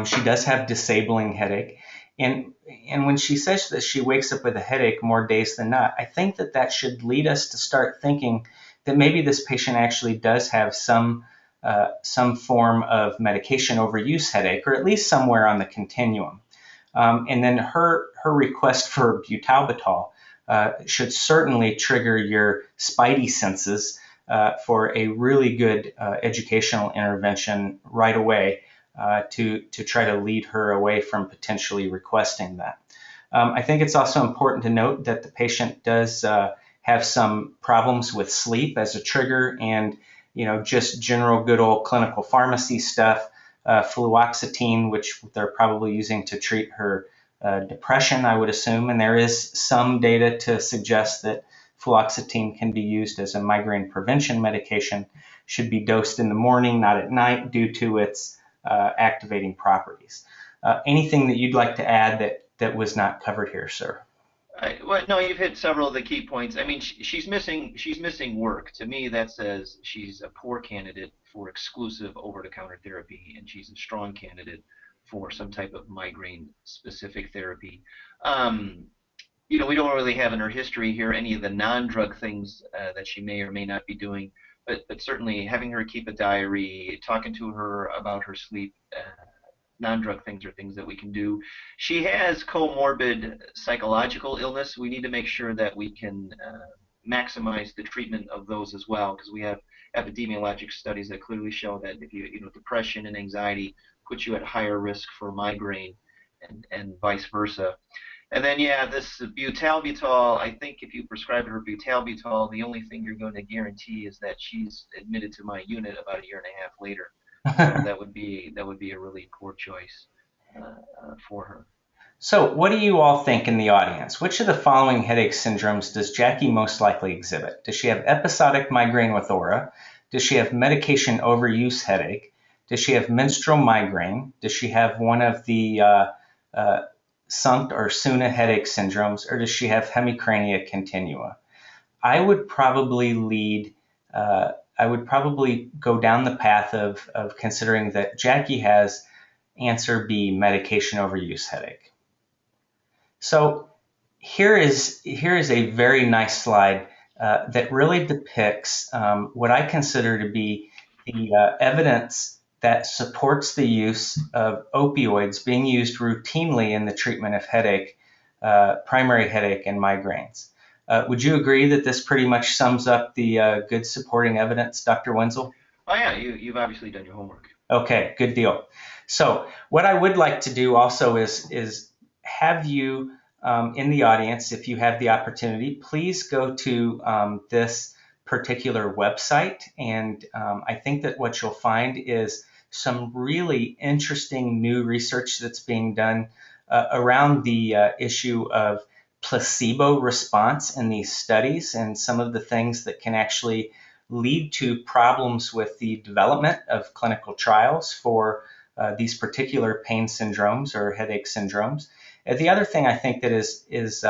She does have disabling headache. And when she says that she wakes up with a headache more days than not, I think that should lead us to start thinking that maybe this patient actually does have some form of medication overuse headache, or at least somewhere on the continuum. And then her request for butalbital should certainly trigger your spidey senses for a really good educational intervention right away. To try to lead her away from potentially requesting that. I think it's also important to note that the patient does have some problems with sleep as a trigger, and just general good old clinical pharmacy stuff, fluoxetine, which they're probably using to treat her depression, I would assume, and there is some data to suggest that fluoxetine can be used as a migraine prevention medication, should be dosed in the morning, not at night, due to its activating properties. Anything that you'd like to add that was not covered here, sir? Well, no, you've hit several of the key points. I mean, she's missing work. To me, that says she's a poor candidate for exclusive over-the-counter therapy, and she's a strong candidate for some type of migraine-specific therapy. We don't really have in her history here any of the non-drug things that she may or may not be doing. But certainly having her keep a diary, talking to her about her sleep, non-drug things are things that we can do. She has comorbid psychological illness. We need to make sure that we can maximize the treatment of those as well, because we have epidemiologic studies that clearly show that if depression and anxiety put you at higher risk for migraine and vice versa. And then, yeah, this butalbital, I think if you prescribe her butalbital, the only thing you're going to guarantee is that she's admitted to my unit about a year and a half later. So that would be a really poor choice for her. So what do you all think in the audience? Which of the following headache syndromes does Jackie most likely exhibit? Does she have episodic migraine with aura? Does she have medication overuse headache? Does she have menstrual migraine? Does she have one of the SUNCT or SUNA headache syndromes, or does she have hemicrania continua? I would probably go down the path of considering that Jackie has answer B, medication overuse headache. So here is a very nice slide that really depicts what I consider to be the evidence that supports the use of opioids being used routinely in the treatment of headache, primary headache and migraines. Would you agree that this pretty much sums up the good supporting evidence, Dr. Wenzel? Oh yeah, you've obviously done your homework. Okay, good deal. So what I would like to do also is have you in the audience, if you have the opportunity, please go to this particular website. And I think that what you'll find is some really interesting new research that's being done around the issue of placebo response in these studies, and some of the things that can actually lead to problems with the development of clinical trials for these particular pain syndromes or headache syndromes. And the other thing I think that is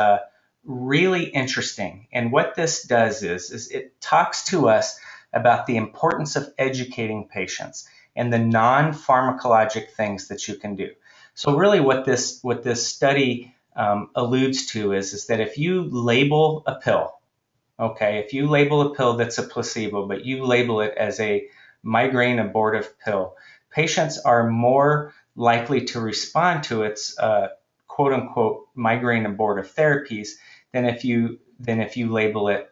really interesting, and what this does is it talks to us about the importance of educating patients and the non-pharmacologic things that you can do. So really what this study alludes to is that if you label a pill, okay, if you label a pill that's a placebo, but you label it as a migraine abortive pill, patients are more likely to respond to its quote unquote migraine abortive therapies than if you label it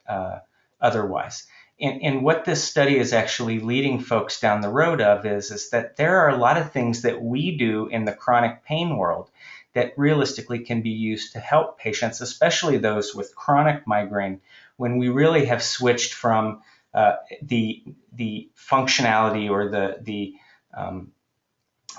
otherwise. And what this study is actually leading folks down the road of is that there are a lot of things that we do in the chronic pain world that realistically can be used to help patients, especially those with chronic migraine, when we really have switched from the functionality or the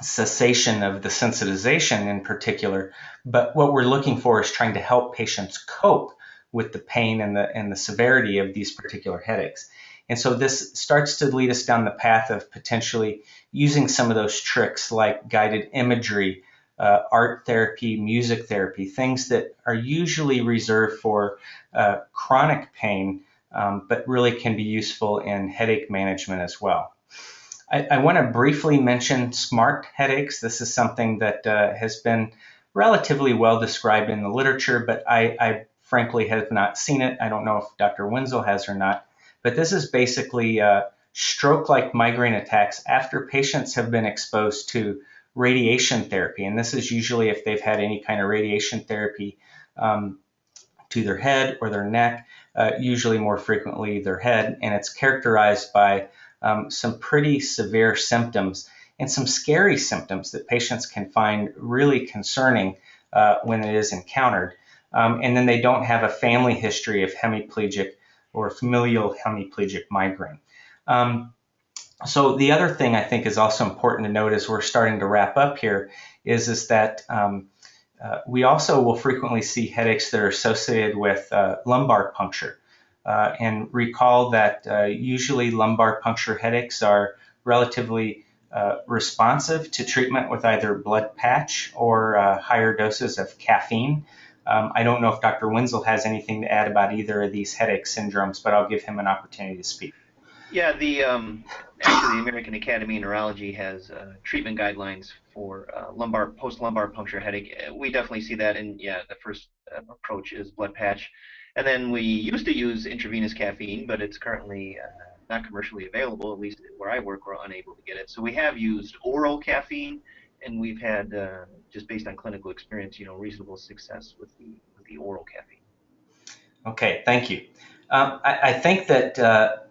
cessation of the sensitization in particular, but what we're looking for is trying to help patients cope with the pain and the severity of these particular headaches. And so this starts to lead us down the path of potentially using some of those tricks like guided imagery, art therapy, music therapy, things that are usually reserved for chronic pain, but really can be useful in headache management as well. I want to briefly mention smart headaches. This is something that has been relatively well described in the literature, but I frankly have not seen it. I don't know if Dr. Wenzel has or not. But this is basically stroke-like migraine attacks after patients have been exposed to radiation therapy. And this is usually if they've had any kind of radiation therapy to their head or their neck, usually more frequently their head. And it's characterized by some pretty severe symptoms and some scary symptoms that patients can find really concerning when it is encountered. And then they don't have a family history of hemiplegic or familial hemiplegic migraine. So the other thing I think is also important to note as we're starting to wrap up here is that we also will frequently see headaches that are associated with lumbar puncture. And recall that usually lumbar puncture headaches are relatively responsive to treatment with either blood patch or higher doses of caffeine. I don't know if Dr. Wenzel has anything to add about either of these headache syndromes, but I'll give him an opportunity to speak. Yeah, the actually the American Academy of Neurology has treatment guidelines for post-lumbar puncture headache. We definitely see that, and yeah, the first approach is blood patch, and then we used to use intravenous caffeine, but it's currently not commercially available. At least where I work, we're unable to get it. So we have used oral caffeine, and we've had just based on clinical experience, reasonable success with the oral caffeine. Okay, thank you. I think that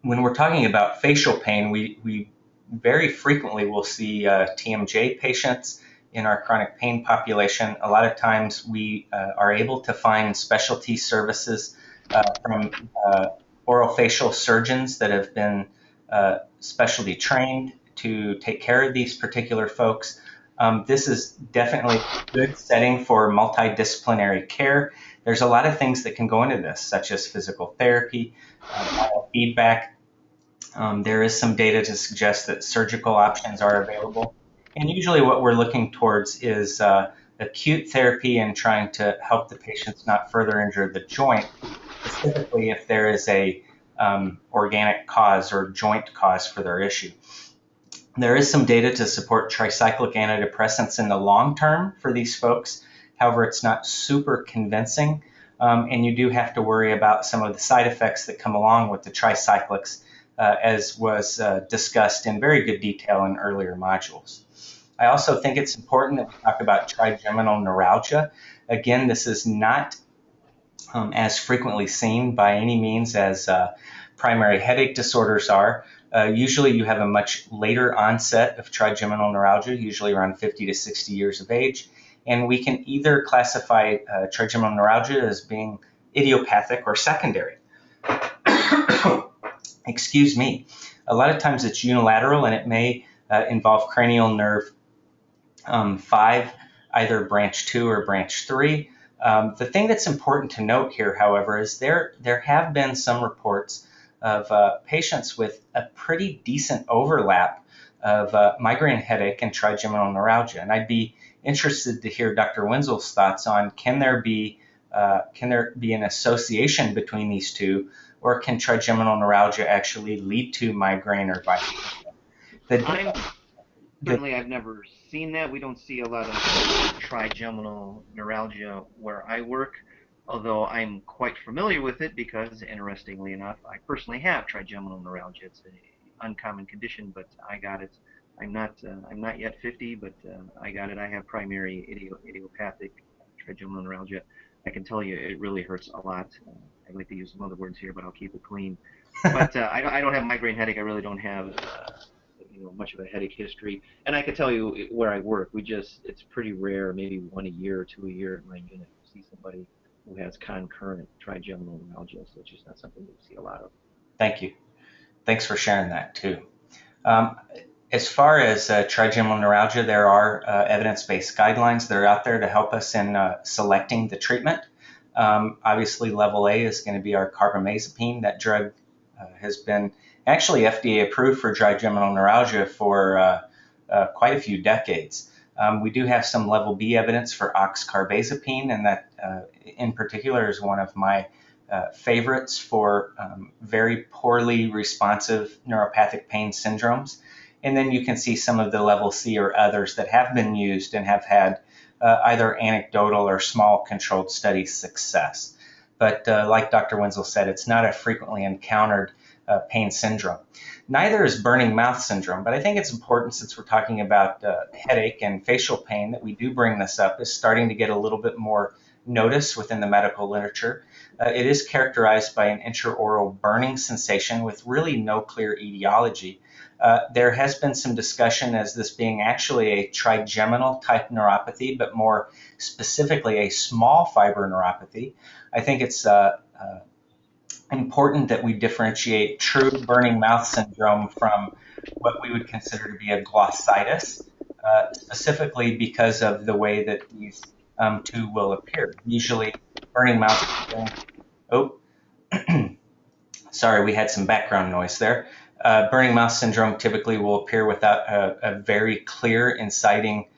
when we're talking about facial pain, we very frequently will see TMJ patients in our chronic pain population. A lot of times we are able to find specialty services from orofacial surgeons that have been specialty trained to take care of these particular folks. This is definitely a good setting for multidisciplinary care. There's a lot of things that can go into this, such as physical therapy, biofeedback. There is some data to suggest that surgical options are available. And usually what we're looking towards is acute therapy and trying to help the patients not further injure the joint, specifically if there is a organic cause or joint cause for their issue. There is some data to support tricyclic antidepressants in the long term for these folks. However, it's not super convincing, and you do have to worry about some of the side effects that come along with the tricyclics, as was discussed in very good detail in earlier modules. I also think it's important that we talk about trigeminal neuralgia. Again, this is not as frequently seen by any means as primary headache disorders are. Usually you have a much later onset of trigeminal neuralgia, usually around 50 to 60 years of age. And we can either classify trigeminal neuralgia as being idiopathic or secondary. Excuse me. A lot of times it's unilateral and it may involve cranial nerve 5, either branch 2 or branch 3. The thing that's important to note here, however, is there have been some reports of patients with a pretty decent overlap of migraine headache and trigeminal neuralgia. And I'd be interested to hear Dr. Wenzel's thoughts on can there be an association between these two, or can trigeminal neuralgia actually lead to migraine or vice versa? Certainly, I've never seen that. We don't see a lot of trigeminal neuralgia where I work, although I'm quite familiar with it because, interestingly enough, I personally have trigeminal neuralgia. It's an uncommon condition, but I got it. I'm not yet 50, but I got it. I have primary idiopathic trigeminal neuralgia. I can tell you it really hurts a lot. I like to use some other words here, but I'll keep it clean. But I don't have migraine headache. I really don't have much of a headache history. And I can tell you where I work, it's pretty rare, maybe one a year or two a year in my unit, to see somebody who has concurrent trigeminal neuralgia. So it's just not something we see a lot of. Thank you. Thanks for sharing that too. Um, as far as trigeminal neuralgia, there are evidence-based guidelines that are out there to help us in selecting the treatment. Obviously, level A is going to be our carbamazepine. That drug has been actually FDA approved for trigeminal neuralgia for quite a few decades. We do have some level B evidence for oxcarbazepine, and that in particular is one of my favorites for very poorly responsive neuropathic pain syndromes. And then you can see some of the level C or others that have been used and have had either anecdotal or small controlled study success. But like Dr. Wenzel said, it's not a frequently encountered pain syndrome. Neither is burning mouth syndrome, but I think it's important, since we're talking about headache and facial pain, that we do bring this up. It's starting to get a little bit more notice within the medical literature. It is characterized by an intraoral burning sensation with really no clear etiology. There has been some discussion as this being actually a trigeminal type neuropathy, but more specifically a small fiber neuropathy. I think it's important that we differentiate true burning mouth syndrome from what we would consider to be a glossitis, specifically because of the way that these two will appear. Usually, burning mouth syndrome. Oh, sorry, we had some background noise there. Burning mouth syndrome typically will appear without a very clear inciting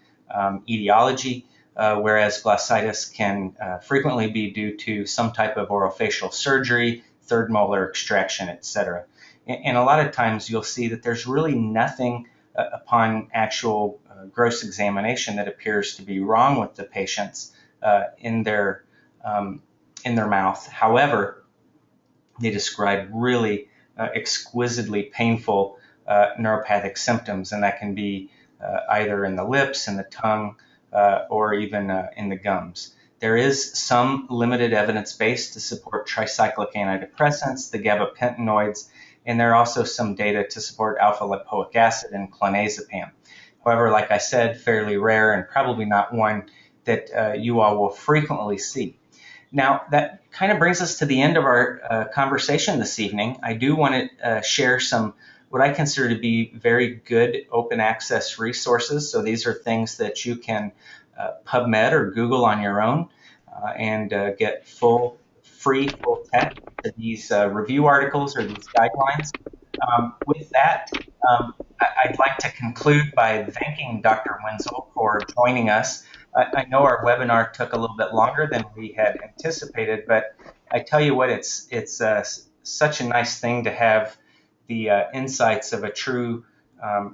etiology, whereas glossitis can frequently be due to some type of orofacial surgery, third molar extraction, etc. And a lot of times you'll see that there's really nothing upon actual gross examination that appears to be wrong with the patients in their mouth. However, they describe really exquisitely painful neuropathic symptoms, and that can be either in the lips, in the tongue, or even in the gums. There is some limited evidence base to support tricyclic antidepressants, the gabapentinoids, and there are also some data to support alpha lipoic acid and clonazepam. However, like I said, fairly rare and probably not one that you all will frequently see. Now, that kind of brings us to the end of our conversation this evening. I do want to share some what I consider to be very good open access resources. So these are things that you can PubMed or Google on your own and get free full text to these review articles or these guidelines. With that, I'd like to conclude by thanking Dr. Wenzel for joining us. I know our webinar took a little bit longer than we had anticipated, but I tell you what, it's such a nice thing to have the insights of a true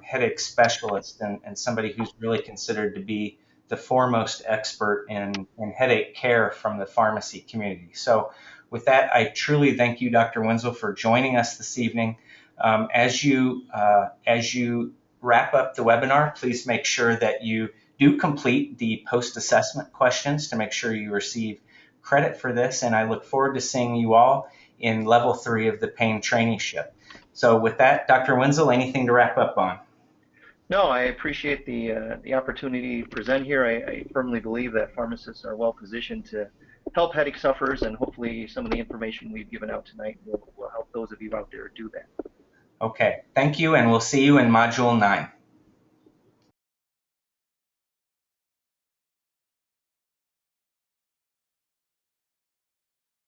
headache specialist and somebody who's really considered to be the foremost expert in headache care from the pharmacy community. So with that, I truly thank you, Dr. Wenzel, for joining us this evening. As you wrap up the webinar, please make sure that you do complete the post-assessment questions to make sure you receive credit for this. And I look forward to seeing you all in level 3 of the pain traineeship. So with that, Dr. Wenzel, anything to wrap up on? No, I appreciate the opportunity to present here. I firmly believe that pharmacists are well positioned to help headache sufferers, and hopefully some of the information we've given out tonight will help those of you out there do that. Okay, thank you, and we'll see you in Module 9.